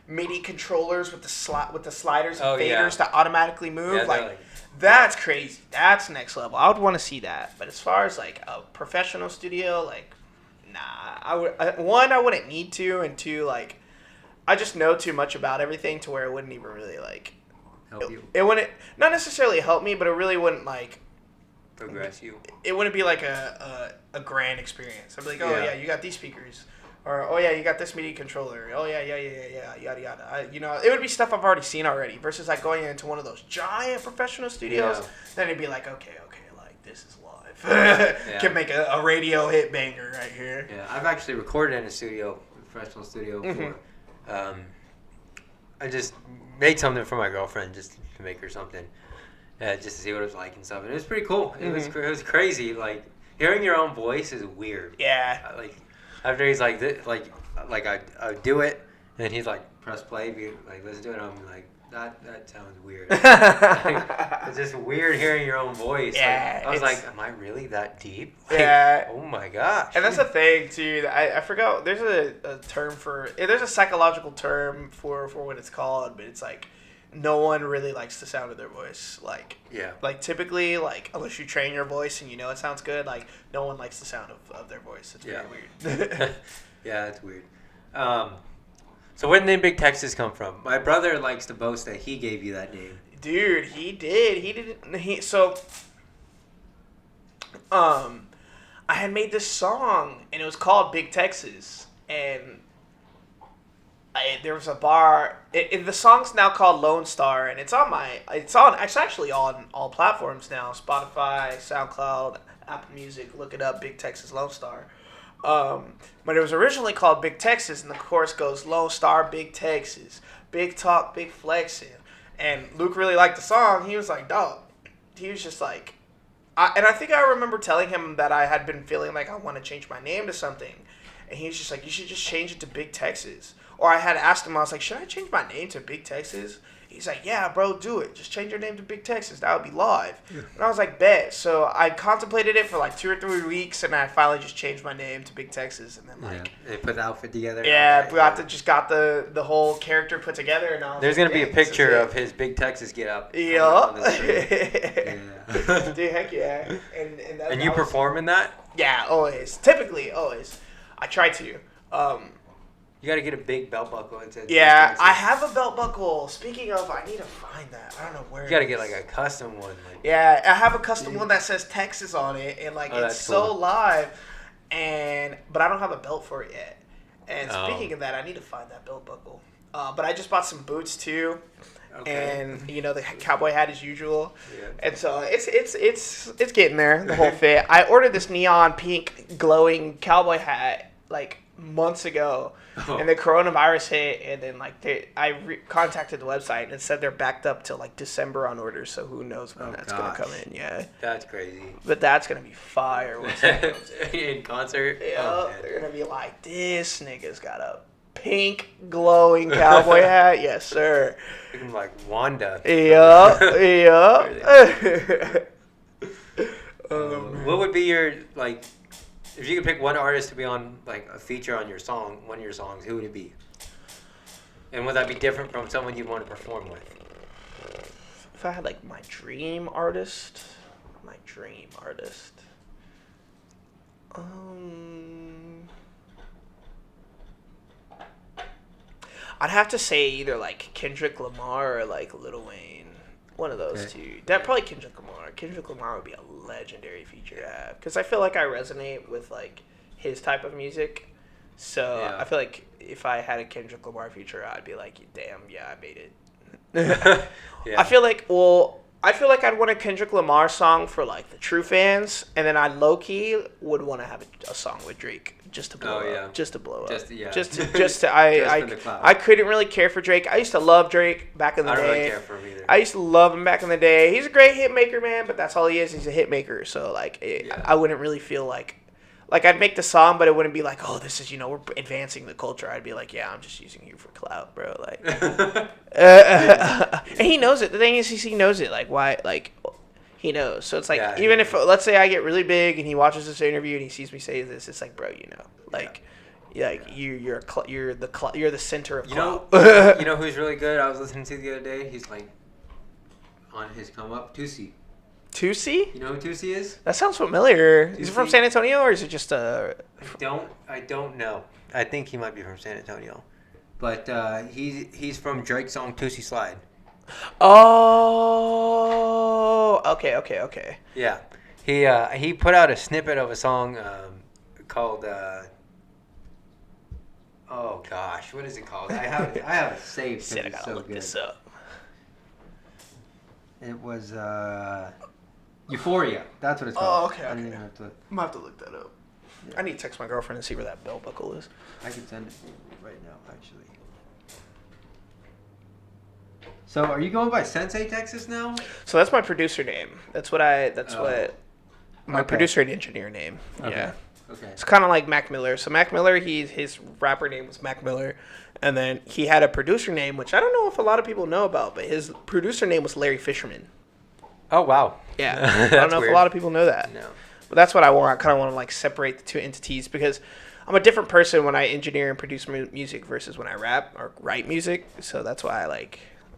MIDI controllers with the sliders and Oh, faders yeah. that automatically move. Yeah, they're Like that's crazy. That's next level. I would want to see that. But as far as like a professional studio, like, nah. I wouldn't need to, and two, like, I just know too much about everything to where it wouldn't even really like. help you It wouldn't not necessarily help me, but it really wouldn't like. progress you. It wouldn't be like a grand experience. I'd be like, oh Yeah. yeah, you got these speakers. Or, oh yeah, you got this MIDI controller. Oh yeah, yada yada. It would be stuff I've already seen already. Versus like going into one of those giant professional studios, Yeah. then it'd be like, okay, like this is live. Yeah. Can make a radio hit banger right here. Yeah, I've actually recorded in a professional studio before. I just made something for my girlfriend just to make her something, just to see what it was like and stuff. And it was pretty cool. It was crazy. Like hearing your own voice is weird. Yeah. Like after he's like this, like I do it, and then he's like press play, like listen to it. And I'm like that sounds weird. It's just weird hearing your own voice. Yeah, Like, I was it's- like, am I really that deep? Like, Yeah. Oh my gosh. And that's the thing too. I forgot. There's a term for. There's a psychological term for what it's called, but it's like no one really likes the sound of their voice. Yeah. Like typically, like unless you train your voice and you know it sounds good, like no one likes the sound of their voice. It's Yeah. very weird. Yeah, it's weird. So where did the name Big Texas come from? My brother likes to boast that he gave you that name. Dude, he did. I had made this song and it was called Big Texas, and there was a bar. The song's now called Lone Star, and it's actually on all platforms now: Spotify, SoundCloud, Apple Music. Look it up, Big Texas Lone Star. But it was originally called Big Texas, and the chorus goes Lone Star, Big Texas, big talk, big flexing. And Luke really liked the song. He was like, dog. He was just like, I think I remember telling him that I had been feeling like I want to change my name to something. And he was just like, you should just change it to Big Texas. Or I had asked him, I was like, should I change my name to Big Texas? He's like, yeah, bro, do it. Just change your name to Big Texas. That would be live. And I was like, bet. So I contemplated it for like 2 or 3 weeks, and I finally just changed my name to Big Texas. And then like, They put the outfit together. yeah, got the whole character put together. And I was There's like, gonna be a dang, this is picture it. of his Big Texas get up. Yup. On the screen. Yeah. Dude, heck yeah. And you perform in that? Yeah, always. Typically, always. I try to. You gotta get a big belt buckle. Yeah, Big Texas. I have a belt buckle. Speaking of, I need to find that. I don't know where. You gotta it get is. like a custom one. Like, Yeah, I have a custom one that says Texas on it, and like Oh, it's that's so cool. live, but I don't have a belt for it yet. And Oh. speaking of that, I need to find that belt buckle. But I just bought some boots too, Okay. and the cowboy hat as usual. Yeah. And so it's getting there, the whole fit. I ordered this neon pink glowing cowboy hat like months ago. Oh. And the coronavirus hit, and then like contacted the website and it said they're backed up till like December on orders. So who knows when that's gosh. gonna come in? Yeah, That's crazy. but that's gonna be fire. Once that comes in. In concert. Yeah, Oh, man. they're gonna be like, this nigga's got a pink glowing cowboy hat. Yes, sir. Looking like Wanda. Yeah, yeah. What would be your like? If you could pick one artist to be on like a feature on one of your songs, who would it be? And would that be different from someone you want to perform with? If I had like my dream artist. I'd have to say either like Kendrick Lamar or like Lil Wayne. One of those two. Probably Kendrick Lamar. Kendrick Lamar would be a legendary feature to have because I feel like I resonate with like his type of music. So Yeah. I feel like if I had a Kendrick Lamar feature, I'd be like, damn, yeah, I made it. Yeah. I feel like, well, I feel like I'd want a Kendrick Lamar song for like the true fans, and then I low key would want to have a song with Drake just to blow up, just to blow just, up, yeah. just to I couldn't really care for Drake. I used to love Drake back in the day. I don't really care for him either. I used to love him back in the day. He's a great hit maker, man, but that's all he is. He's a hit maker. So like, I wouldn't really feel like I'd make the song, but it wouldn't be like, oh, this is, we're advancing the culture. I'd be like, yeah, I'm just using you for clout, bro. Like, and he knows it. The thing is, he knows it. Like, why? Like, he knows. So it's like, even if, let's say I get really big and he watches this interview and he sees me say this, it's like, bro, like, you're the center of clout. You know who's really good? I was listening to the other day. He's like on his come up, Tusi. Tusi? You know who Tusi is? That sounds familiar. Is he from San Antonio or is it just a? I don't know. I think he might be from San Antonio, but he's from Drake's song Tusi Slide. Oh, okay. Yeah, he put out a snippet of a song called oh gosh, what is it called? I have it saved. I gotta look this up. It was Euphoria. That's what it's called. Oh, okay. I'm gonna have to look that up. Yeah. I need to text my girlfriend and see where that belt buckle is. I can send it right now, actually. So, are you going by Sensei Texas now? So that's my producer name. That's what my producer and engineer name. Okay. Yeah. Okay. It's kind of like Mac Miller. So Mac Miller, his rapper name was Mac Miller, and then he had a producer name, which I don't know if a lot of people know about, but his producer name was Larry Fisherman. Oh wow. Yeah. I don't know if a lot of people know that. No. But that's what I want. I kind of want to like separate the two entities because I'm a different person when I engineer and produce music versus when I rap or write music. So that's why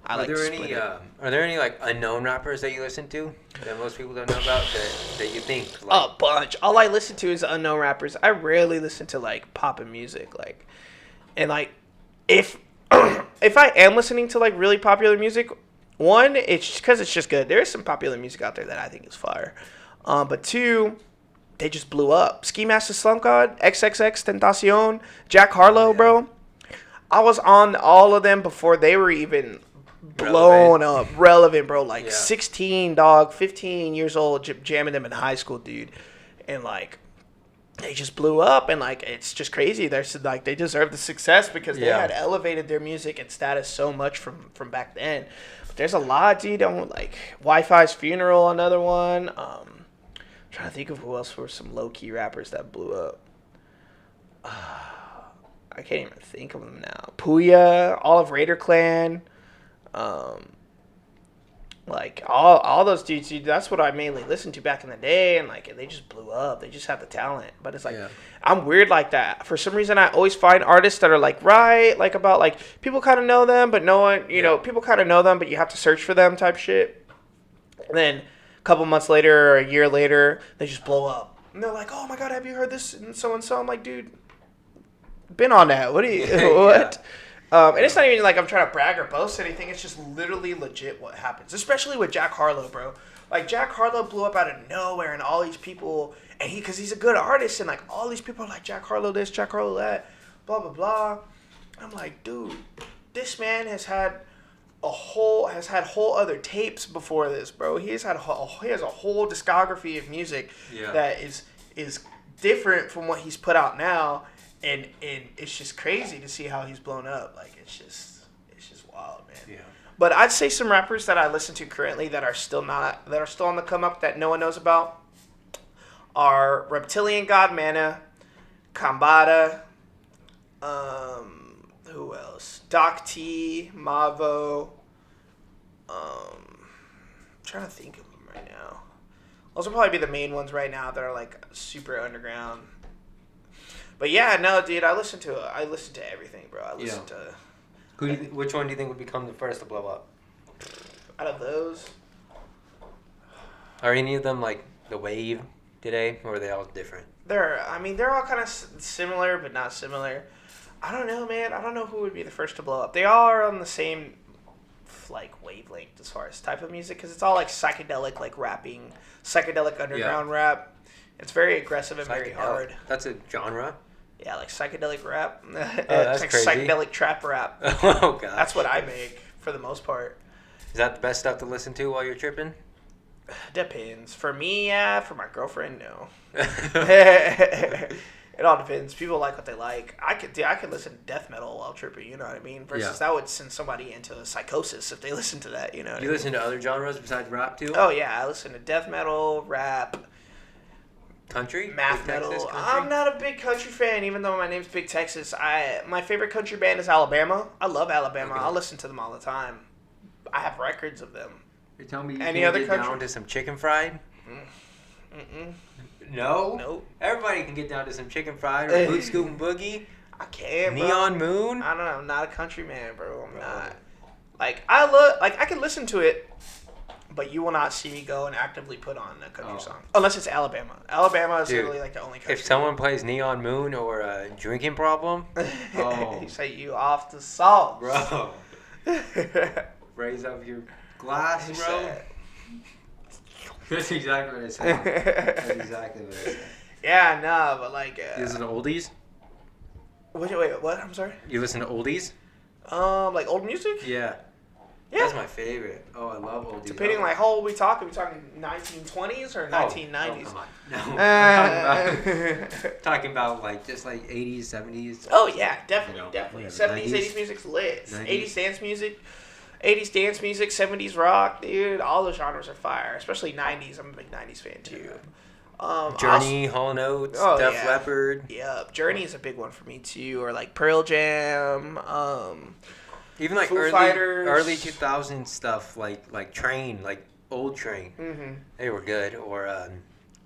Are there any like unknown rappers that you listen to that most people don't know about that you think? Like... A bunch. All I listen to is unknown rappers. I rarely listen to like poppin' music, like, and like if if I am listening to like really popular music, one, it's because it's just good. There is some popular music out there that I think is fire, but two, they just blew up. Ski Master Slump God, XXX Tentacion, Jack Harlow, bro. I was on all of them before they were even blown up, relevant, bro. Like 16, 15 years old, jamming them in high school, dude, and like they just blew up, and like it's just crazy. They're like they deserve the success because they had elevated their music and status so much from back then. But there's a lot, dude. Like Wi-Fi's Funeral, another one. Trying to think of who else were some low key rappers that blew up. I can't even think of them now. Puya, Olive Raider Clan. Like all those dudes, that's what I mainly listened to back in the day, and like they just blew up. They just have the talent. But it's like I'm weird like that. For some reason, I always find artists that are like like about like people kind of know them, but no one, people kind of know them, but you have to search for them type shit. And then a couple months later or a year later, they just blow up, and they're like, "Oh my god, have you heard this?" And so. I'm like, dude, been on that. What do you what? And it's not even like I'm trying to brag or boast anything. It's just literally legit what happens, especially with Jack Harlow, bro. Like Jack Harlow blew up out of nowhere, and all these people, and because he's a good artist, and like all these people are like Jack Harlow this, Jack Harlow that, blah blah blah. I'm like, dude, this man has had whole other tapes before this, bro. He has a whole discography of music that is different from what he's put out now. And it's just crazy to see how he's blown up. Like it's just wild, man. Yeah. But I'd say some rappers that I listen to currently that are still on the come up that no one knows about are Reptilian God Mana, Kambada, who else? Doc T, Mavo. I'm trying to think of them right now. Those will probably be the main ones right now that are like super underground. But yeah, no, dude, I listen to everything, bro. I listen to. Which one do you think would become the first to blow up? Out of those, are any of them like the wave today, or are they all different? They're all kind of similar, but not similar. I don't know, man. I don't know who would be the first to blow up. They all are on the same like wavelength as far as type of music, because it's all like psychedelic, like rapping, psychedelic underground rap. It's very aggressive and very hard. That's a genre? Yeah, like psychedelic rap. That's like crazy. Psychedelic trap rap. Oh, God. That's what I make for the most part. Is that the best stuff to listen to while you're tripping? Depends. For me, yeah. For my girlfriend, no. It all depends. People like what they like. I could listen to death metal while tripping. You know what I mean? Versus that would send somebody into a psychosis if they listen to that. You know. You listen to other genres besides rap too? Oh yeah, I listen to death metal, rap, country, math Big metal. Texas country? I'm not a big country fan, even though my name's Big Texas. My favorite country band is Alabama. I love Alabama. Okay. I'll listen to them all the time. I have records of them. You're telling me you Any can't other get country? down to some chicken fried? Mm-mm. No? Nope. Everybody can get down to some chicken fried or boot scoop and boogie. I can't, bro. Neon Moon? I don't know. I'm not a country man, bro. I'm not. I can listen to it, but you will not see me go and actively put on a country song. Unless it's Alabama. Alabama is Dude, really like the only country. If someone plays Neon Moon or a drinking problem, You say you off the salt. bro, raise up your glass, He bro. said- That's exactly what I said. That's exactly what I said. Yeah, no, but like. You listen to oldies? Wait, what? I'm sorry. You listen to oldies? Like old music? Yeah. Yeah. That's my favorite. Oh, I love oldies. Depending like how old we talking? We talking 1920s or 1990s? Oh, come on. No. I'm talking about like just like 80s, 70s. Oh yeah, definitely, You know, definitely. whatever. 70s, 80s music's lit. 90s. 80s dance music, 80s dance music, 70s rock, dude. All those genres are fire. Especially 90s. I'm a big 90s fan too. Journey, Hall & Oates, Oh, Def yeah. Leppard. Yeah, Journey is a big one for me too. Or like Pearl Jam. Even like Foo early Fighters. early 2000s stuff like Train, like old Train. Mm-hmm. They were good. Or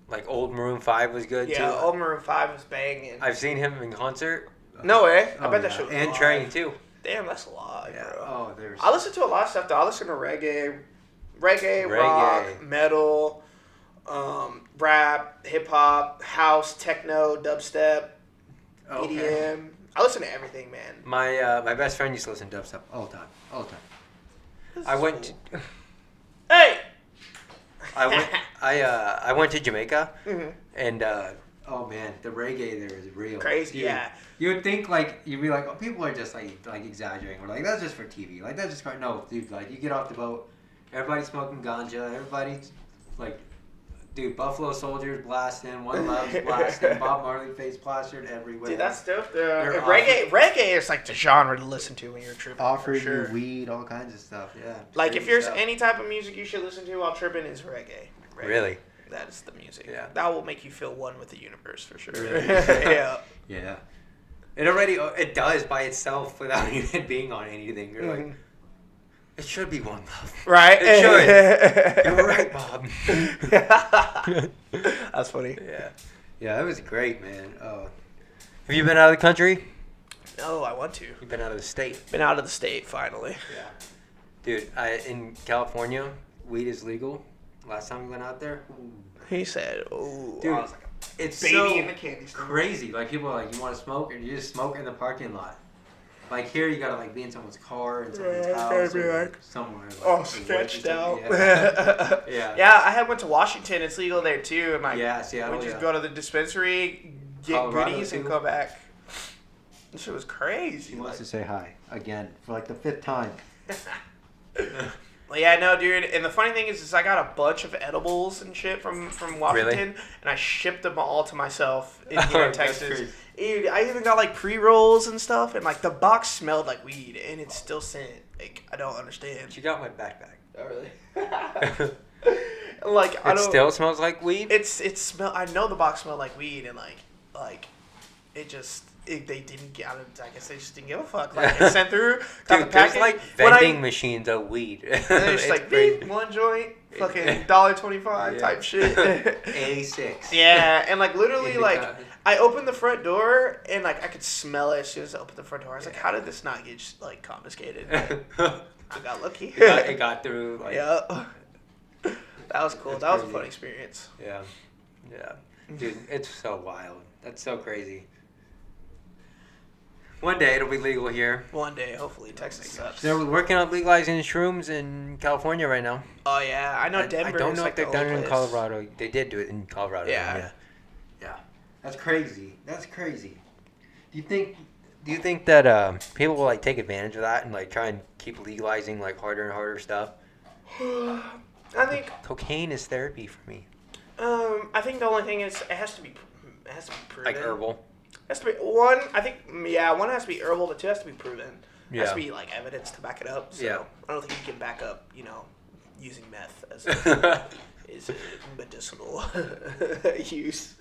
like old Maroon 5 was good Yeah, too. Old Maroon 5 was banging. I've seen him in concert. No way. I Oh, bet that yeah. shit was And live. Train too. Damn, that's a lot, Yeah. bro. Oh, there's. I listen to a lot of stuff though. I listen to reggae, rock, metal, rap, hip hop, house, techno, dubstep, Okay. EDM. I listen to everything, man. My best friend used to listen to dubstep all the time. All the time. I went. Hey. I went to Jamaica, Mhm. and oh man, the reggae there is real. Crazy, Dude, yeah. You would think like you'd be like, oh, people are just like exaggerating, or like that's just for TV, like that's just for no, dude. Like you get off the boat, everybody's smoking ganja, everybody's like, dude, Buffalo Soldiers blasting, One Love's blasting, Bob Marley face plastered everywhere. Dude, that's dope. They're And reggae is like the genre to listen to when you're tripping. offering for sure. you weed, all kinds of stuff. Yeah. Like if Crazy there's stuff. any type of music you should listen to while tripping, is reggae. Really? That is the music. Yeah. That will make you feel one with the universe for sure. Really? Yeah. Yeah. It does by itself without even being on anything. You're like, it should be One Love. Right? It should. You're right, Bob. That's funny. Yeah. Yeah, that was great, man. Oh. Have you been out of the country? No, I want to. You've been out of the state. Been out of the state finally. Yeah. Dude, in California, weed is legal. Last time we went out there, He said, "Oh, dude, I was like it's a baby so in the candy store." crazy. Like people are like, you want to smoke, and you just smoke in the parking lot. Like here, you gotta like be in someone's car, in someone's Yeah, house, gotta be or like, somewhere. Like, Oh, like, stretched working out. something. Yeah. yeah. Yeah. I went to Washington. It's legal there too. And like, Yeah, Seattle, we just yeah. go to the dispensary, get Colorado, goodies, and too. go back. This shit was crazy. He wants like- to say hi again for like the 5th time. Well, yeah, no, dude. And the funny thing is I got a bunch of edibles and shit from Washington, and I shipped them all to myself in here in That's Texas. crazy. Dude, I even got like pre-rolls and stuff, and like the box smelled like weed, and it's still sent. Like I don't understand. You got my backpack. Oh really? Like I It don't. still smells like weed. It smell. I know the box smelled like weed, and like it just. They didn't get. I guess they just didn't give a fuck. Like it sent through. Got Dude, the there's package. like When I- vending machines of weed. And it's It's like crazy. beep, one joint, fucking $1.25 Yeah. type shit. A6. Yeah, and like literally, like Indica. I opened the front door and like I could smell it as soon as I opened the front door. I was like, how did this not get like confiscated? I got lucky. it got through. Like, Yeah, that was cool. That's That was a crazy. fun experience. Yeah. Yeah. Dude, it's so wild. That's so crazy. One day it'll be legal here. One day, hopefully, Texas sucks. They're working on legalizing shrooms in California right now. Oh yeah, I know I Denver. don't is, know like, if they've the done only it in place. Colorado. They did do it in Colorado. Yeah. Yeah. That's crazy. That's crazy. Do you think that people will like take advantage of that and like try and keep legalizing like harder and harder stuff? I think Cocaine is therapy for me. I think the only thing is it has to be proven. Like herbal. It has to be one. I think one has to be herbal, but two has to be proven. It has Yeah. to be like evidence to back it up. So Yeah. I don't think you can back up, using meth as is medicinal use.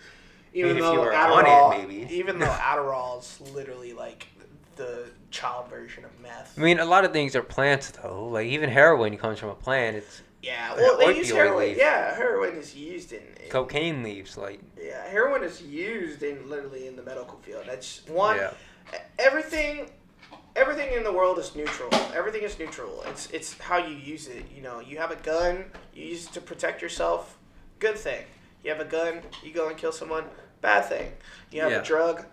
Even if you were on it, maybe. Even though Adderall is literally like the child version of meth. I mean, a lot of things are plants, though. Like, even heroin comes from a plant. It's Yeah, well, they use opioid heroin. leaf. Yeah, heroin is used in cocaine leaves. Like, Yeah, heroin is used literally in the medical field. That's one. Yeah. Everything in the world is neutral. Everything is neutral. It's how you use it. You have a gun, you use it to protect yourself. Good thing. You have a gun, you go and kill someone. Bad thing. You have Yeah. a drug,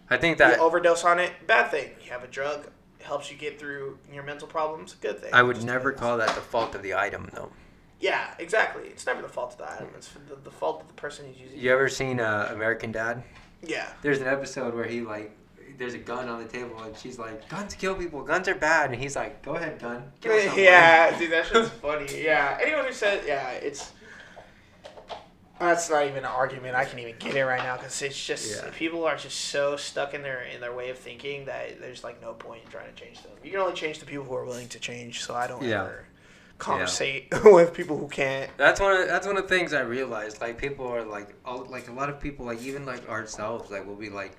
I think you that overdose on it. Bad thing. You have a drug, it helps you get through your mental problems. Good thing. I would Just never depends. call that the fault of the item, though. Yeah, exactly. It's never the fault of the item. It's the fault of the person who's using it. You ever seen American Dad? Yeah. There's an episode where there's a gun on the table and she's like, guns kill people, guns are bad. And he's like, go ahead, gun. Kill someone. Yeah, dude, that shit's funny. Yeah, anyone who says, that's not even an argument. I can't even get it right now because it's just people are just so stuck in their way of thinking that there's like no point in trying to change them. You can only change the people who are willing to change. So I don't ever conversate with people who can't. That's one of the things I realized. Like, people are like a lot of people, like, even like ourselves, like, will be like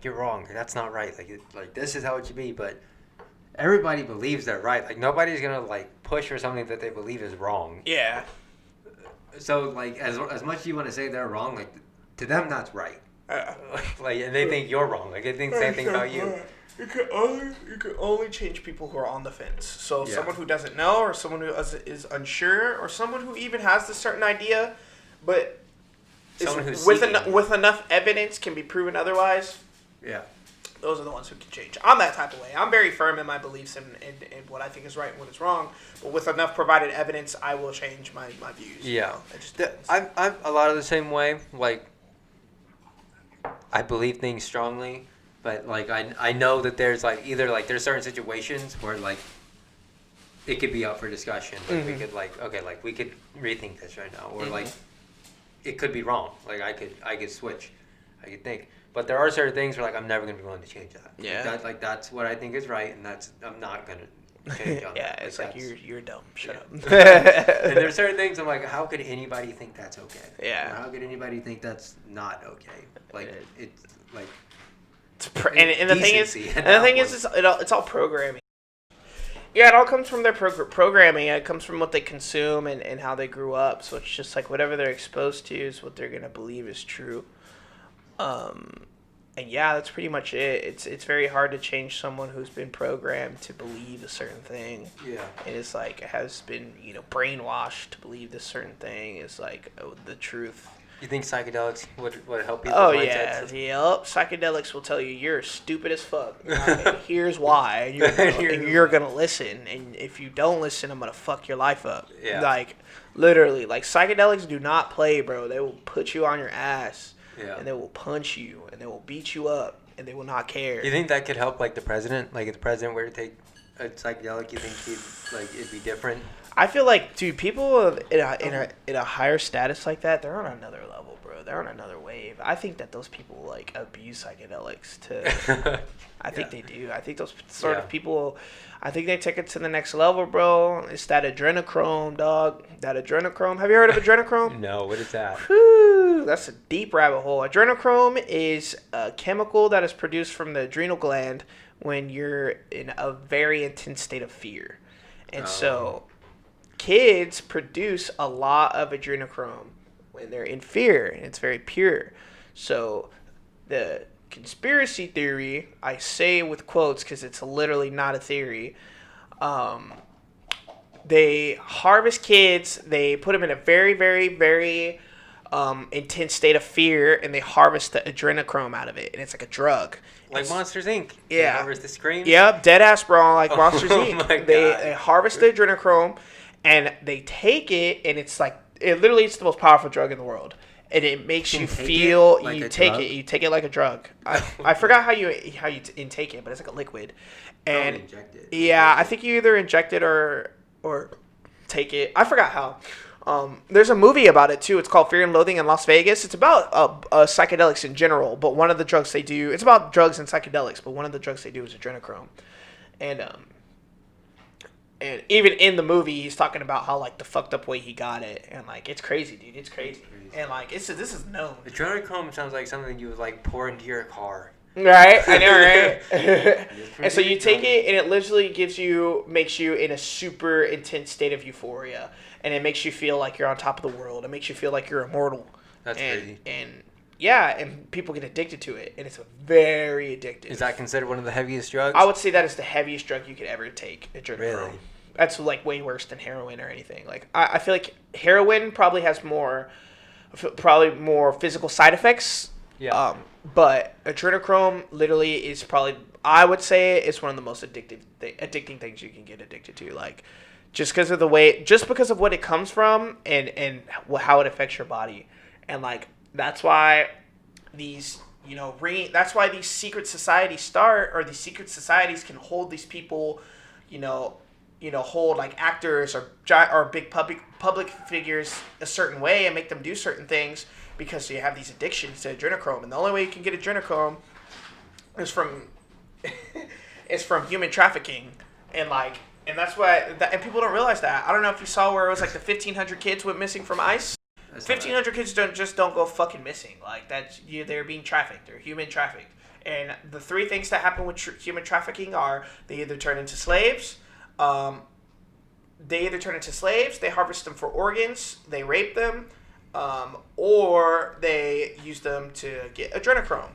you're wrong. That's not right. Like this is how it should be. But everybody believes they're right. Like, nobody's gonna like push for something that they believe is wrong. Yeah. So, like, as much as you want to say they're wrong, like, to them that's right. Like, and they think you're wrong. Like, they think the same thing about you. You can only change people who are on the fence. So Yeah. someone who doesn't know, or someone who is unsure, or someone who even has this certain idea, but Someone who's with seeking. with enough evidence can be proven otherwise. Yeah. Those are the ones who can change. I'm that type of way. I'm very firm in my beliefs and what I think is right and what is wrong. But with enough provided evidence, I will change my views. Yeah. It just depends. I'm a lot of the same way. Like, I believe things strongly, but like I know that there's like either like there's certain situations where like it could be up for discussion. Like, we could we could rethink this right now, or like it could be wrong. Like, I could switch. I could think. But there are certain things where, like, I'm never going to be willing to change that. Yeah. That's what I think is right, and I'm not going to change on Yeah, that. it's like you're dumb. Shut up. And there's certain things I'm like, how could anybody think that's okay? Yeah. Or how could anybody think that's not okay? Like, it's like... And the thing is, decency at that it's all programming. Yeah, it all comes from their programming. It comes from what they consume and how they grew up. So it's just like whatever they're exposed to is what they're gonna believe is true. And yeah, that's pretty much it. It's very hard to change someone who's been programmed to believe a certain thing. Yeah. It is like has been brainwashed to believe this certain thing is like the truth. You think psychedelics would help people? Oh yeah, yep. Psychedelics will tell you you're stupid as fuck. And here's why. And you're gonna listen. And if you don't listen, I'm gonna fuck your life up. Yeah. Like literally, like psychedelics do not play, bro. They will put you on your ass. Yeah. And they will punch you and they will beat you up and they will not care. You think that could help, like, the president? Like, if the president were to take a psychedelic, you think it'd be different? I feel like, dude, people in a higher status like that, they're on another level, bro. They're on another wave. I think that those people like abuse psychedelics to. I think they do. I think those sort of people. I think they take it to the next level, bro. It's that adrenochrome, dog. That adrenochrome. Have you heard of adrenochrome? No. What is that? Whew, that's a deep rabbit hole. Adrenochrome is a chemical that is produced from the adrenal gland when you're in a very intense state of fear, and so kids produce a lot of adrenochrome when they're in fear, and it's very pure. So the conspiracy theory, I say with quotes because it's literally not a theory, they harvest kids, they put them in a very, very, very intense state of fear, and they harvest the adrenochrome out of it, and it's like a drug. Like Monsters, Inc. Yeah. Covers the scream? Yep, dead ass, bro, like Monsters Inc. My God. They harvest the adrenochrome, and they take it, and it's like, it's the most powerful drug in the world. And it makes you feel, like you a take drug? it, you take it like a drug. I forgot how you intake it, but it's like a liquid. And inject it. yeah, I think you either inject it or take it. I forgot how. There's a movie about it too. It's called Fear and Loathing in Las Vegas. It's about psychedelics in general, but one of the drugs they do, it's about drugs and psychedelics, but one of the drugs they do is adrenochrome. And even in the movie, he's talking about how like the fucked up way he got it, and like it's crazy, dude. It's crazy. And like this is known. Adrenochrome sounds like something you would like pour into your car. Right, I know, right? And so you take it, and it literally makes you in a super intense state of euphoria, and it makes you feel like you're on top of the world. It makes you feel like you're immortal. That's crazy. And yeah, and people get addicted to it, and it's very addictive. Is that considered one of the heaviest drugs? I would say that is the heavest drug you could ever take, adrenochrome. Really? That's like way worse than heroin or anything. Like I feel like heroin probably has more physical side effects. Yeah. But adrenochrome literally is probably, I would say, it's one of the most addicting things you can get addicted to. Like, just because of what it comes from and how it affects your body, and like that's why these that's why these secret societies start, or these secret societies can hold these people, hold like actors or big public figures a certain way and make them do certain things. Because you have these addictions to adrenochrome, and the only way you can get adrenochrome is from human trafficking, and that's why and people don't realize that. I don't know if you saw where it was like the 1,500 kids went missing from ICE. 1,500 kids don't go fucking missing. Like they're being trafficked. They're human trafficked, and the three things that happen with human trafficking are they either turn into slaves, they harvest them for organs, they rape them. Or they use them to get adrenochrome.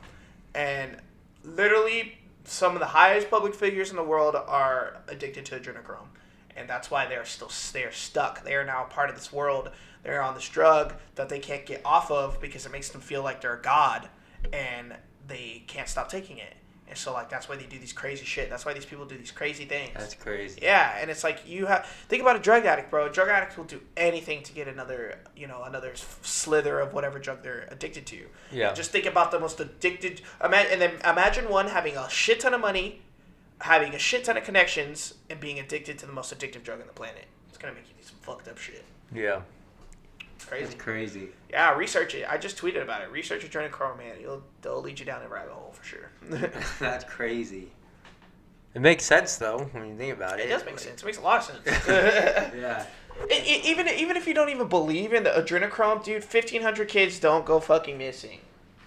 And literally, some of the highest public figures in the world are addicted to adrenochrome. And that's why they're stuck. They are now part of this world. They're on this drug that they can't get off of because it makes them feel like they're a god. And they can't stop taking it. And so, like, that's why they do these crazy shit. That's why these people do these crazy things. That's crazy. Yeah, and it's like think about a drug addict, bro. A drug addict will do anything to get another slither of whatever drug they're addicted to. Yeah. Just think about the most addicted. And then imagine one having a shit ton of money, having a shit ton of connections, and being addicted to the most addictive drug on the planet. It's gonna make you do some fucked up shit. Yeah. Crazy. That's crazy. Yeah, research it. I just tweeted about it. Research adrenochrome, man. They'll lead you down a rabbit hole for sure. That's crazy. It makes sense though when you think about it. It does make sense. It makes a lot of sense. Yeah. Even if you don't even believe in the adrenochrome, dude, 1,500 kids don't go fucking missing.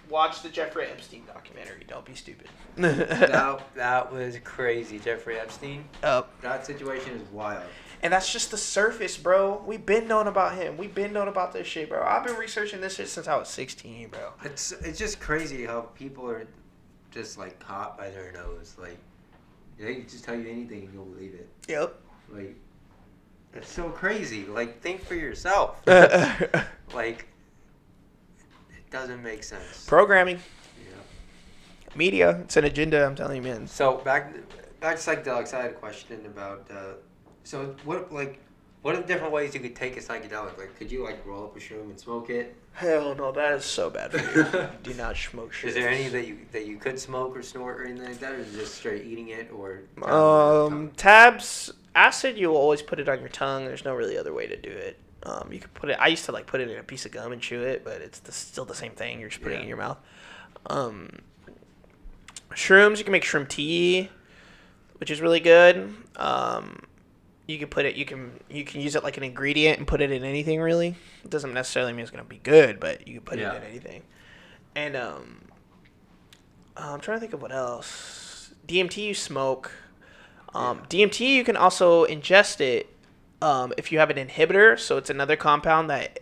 Watch the Jeffrey Epstein documentary. Don't be stupid. that was crazy, Jeffrey Epstein. That situation is wild. And that's just the surface, bro. We've been knowing about him. We've been knowing about this shit, bro. I've been researching this shit since I was 16, bro. It's just crazy how people are just like caught by their nose. Like they can just tell you anything and you'll believe it. Yep. Like it's so crazy. Like think for yourself. Like it doesn't make sense. Programming. Yeah. Media. It's an agenda, I'm telling you, man. So back to psychedelics. I had a question about. So what are the different ways you could take a psychedelic? Like, could you like roll up a shroom and smoke it? Hell no, that is so bad for you. Do not smoke shit. Is there any that you could smoke or snort or anything like that, or is it just straight eating it or? Tabs, acid. You will always put it on your tongue. There's no really other way to do it. You could put it. I used to like put it in a piece of gum and chew it, but it's still the same thing. You're just putting it in your mouth. Shrooms. You can make shroom tea, which is really good. You can put it. You can use it like an ingredient and put it in anything. Really, it doesn't necessarily mean it's gonna be good, but you can put it in anything. And I'm trying to think of what else. DMT you smoke. DMT you can also ingest it. If you have an inhibitor, so it's another compound that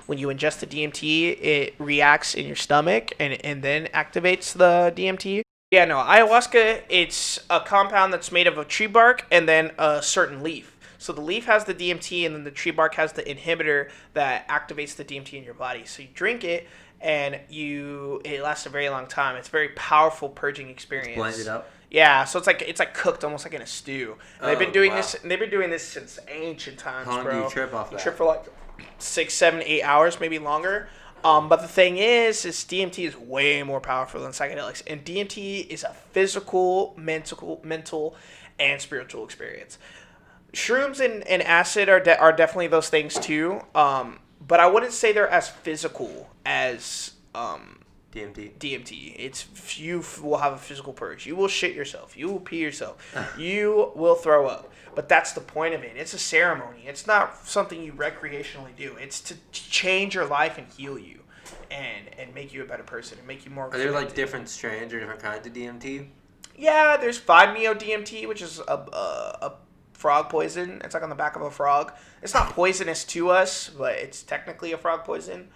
when you ingest the DMT, it reacts in your stomach and then activates the DMT. Yeah, no, ayahuasca, it's a compound that's made of a tree bark and then a certain leaf. So the leaf has the DMT and then the tree bark has the inhibitor that activates the DMT in your body. So you drink it and it lasts a very long time. It's a very powerful purging experience. Blend it up. Yeah, so it's like cooked almost like in a stew. And they've been doing this. They've been doing this since ancient times, How long bro. do you trip off that? You trip for like 6, 7, 8 hours, maybe longer. But the thing is DMT is way more powerful than psychedelics, and DMT is a physical, mental, and spiritual experience. Shrooms and acid are definitely those things too. But I wouldn't say they're as physical as DMT. DMT. You will have a physical purge. You will shit yourself. You will pee yourself. You will throw up. But that's the point of it. It's a ceremony. It's not something you recreationally do. It's to change your life and heal you, and make you a better person and make you more. Are there like different strands or different kinds of DMT? Yeah, there's 5-MeO DMT, which is a frog poison. It's like on the back of a frog. It's not poisonous to us, but it's technically a frog poison.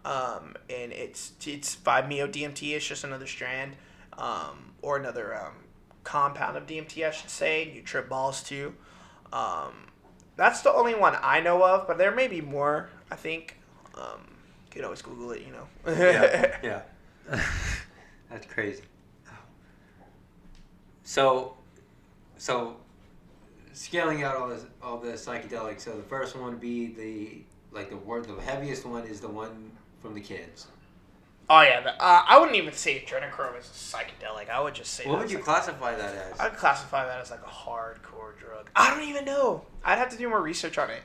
And it's 5-MeO DMT. It's just another strand, or another compound of DMT, I should say. You trip balls too. That's the only one I know of, but there may be more. I think. You could always Google it, Yeah. That's crazy. So scaling out all the psychedelics. So the first one would be the heaviest one is the one from the kids. Oh yeah, I wouldn't even say adrenochrome is a psychedelic. I would just say. What would you classify that as? I'd classify that as like a hardcore drug. I don't even know. I'd have to do more research on it.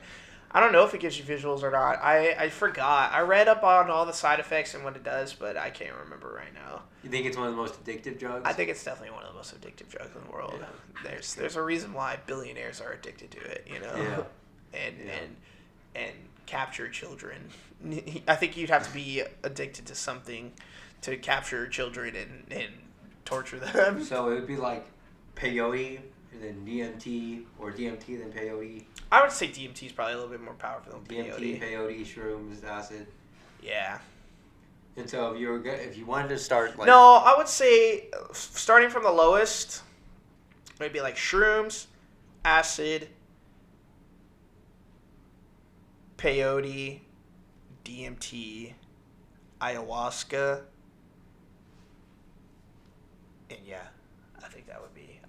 I don't know if it gives you visuals or not. I forgot. I read up on all the side effects and what it does, but I can't remember right now. You think it's one of the most addictive drugs? I think it's definitely one of the most addictive drugs in the world. Yeah. There's a reason why billionaires are addicted to it, Yeah. and capture children. I think you'd have to be addicted to something to capture children and torture them. So it would be like peyote and then DMT, or DMT then peyote. I would say DMT is probably a little bit more powerful than DMT, peyote, shrooms, acid. Yeah. And so if you wanted to start like... No, I would say starting from the lowest, maybe like shrooms, acid, peyote, DMT, ayahuasca, and yeah, I think that would be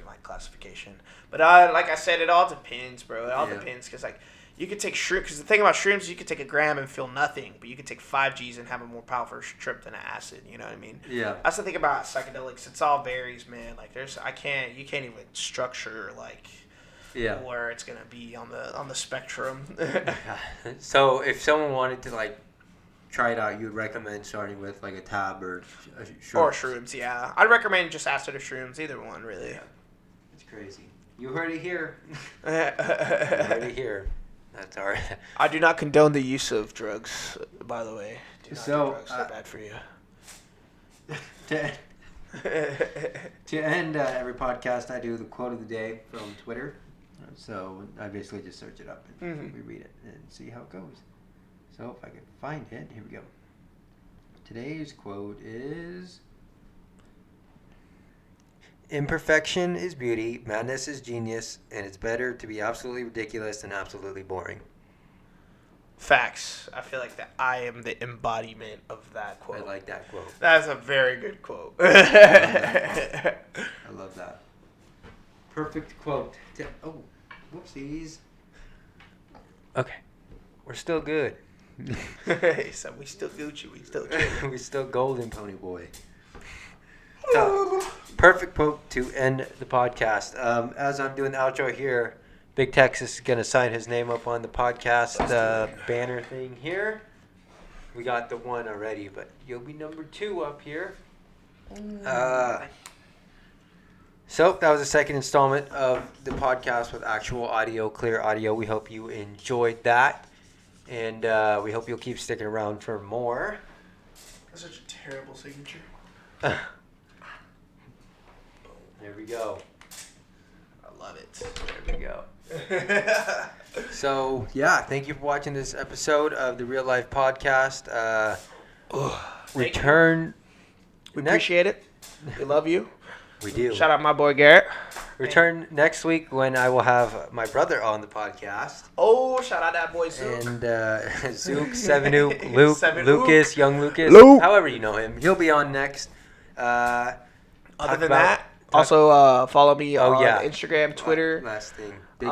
my classification. But like I said, it all depends, bro. It all depends, because like you could take shrooms. Because the thing about shrooms is you could take a gram and feel nothing, but you could take 5 Gs and have a more powerful trip than an acid. You know what I mean? Yeah. That's the thing about psychedelics. It's all varies, man. Like you can't even structure like. Yeah. Where it's gonna be on the spectrum. So if someone wanted to like try it out, you'd recommend starting with like a tab or shrooms. Or shrooms, yeah. I'd recommend just acid or shrooms, either one, really. Yeah. It's crazy. You heard it here. You heard it here. That's all right. I do not condone the use of drugs, by the way. Do not do drugs. They're bad for you. To end every podcast, I do the quote of the day from Twitter. So I basically just search it up and we read it and see how it goes. So if I can find it, here we go. Today's quote is: "Imperfection is beauty, madness is genius, and it's better to be absolutely ridiculous than absolutely boring." Facts. I feel like that I am the embodiment of that quote. I like that quote. That's a very good quote. I love that. Perfect quote. Oh, whoopsies. Okay. We're still good. So we still Gucci. We still good. We still golden, pony boy. So, perfect quote to end the podcast. As I'm doing the outro here, Big Texas is going to sign his name up on the podcast banner thing here. We got the one already, but you'll be number 2 up here. So that was the second installment of the podcast with actual audio, clear audio. We hope you enjoyed that, and we hope you'll keep sticking around for more. That's such a terrible signature. There we go. I love it. There we go. So, yeah, thank you for watching this episode of the Real Life Podcast. Return. We appreciate it. We love you. We do. Shout out my boy Garrett. Return next week when I will have my brother on the podcast. Oh, shout out that boy Zook. And Zook, Sevenoop, Luke, Seven Lucas, Ook. young Lucas. Luke. However you know him. He'll be on next. Other than that, also follow me on Instagram, Twitter. Last thing. Big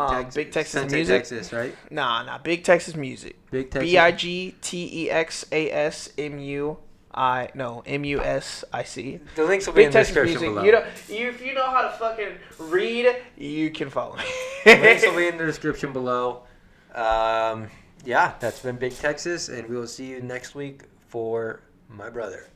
Texas Sensei Music. Texas, right? Nah. Big Texas Music. Big Texas. BigTexasMusic. The links will be Big in the Texas description Music. below. If you know how to fucking read, you can follow me. Links will be in the description below. Yeah, that's been Big Texas, and we will see you next week for my brother.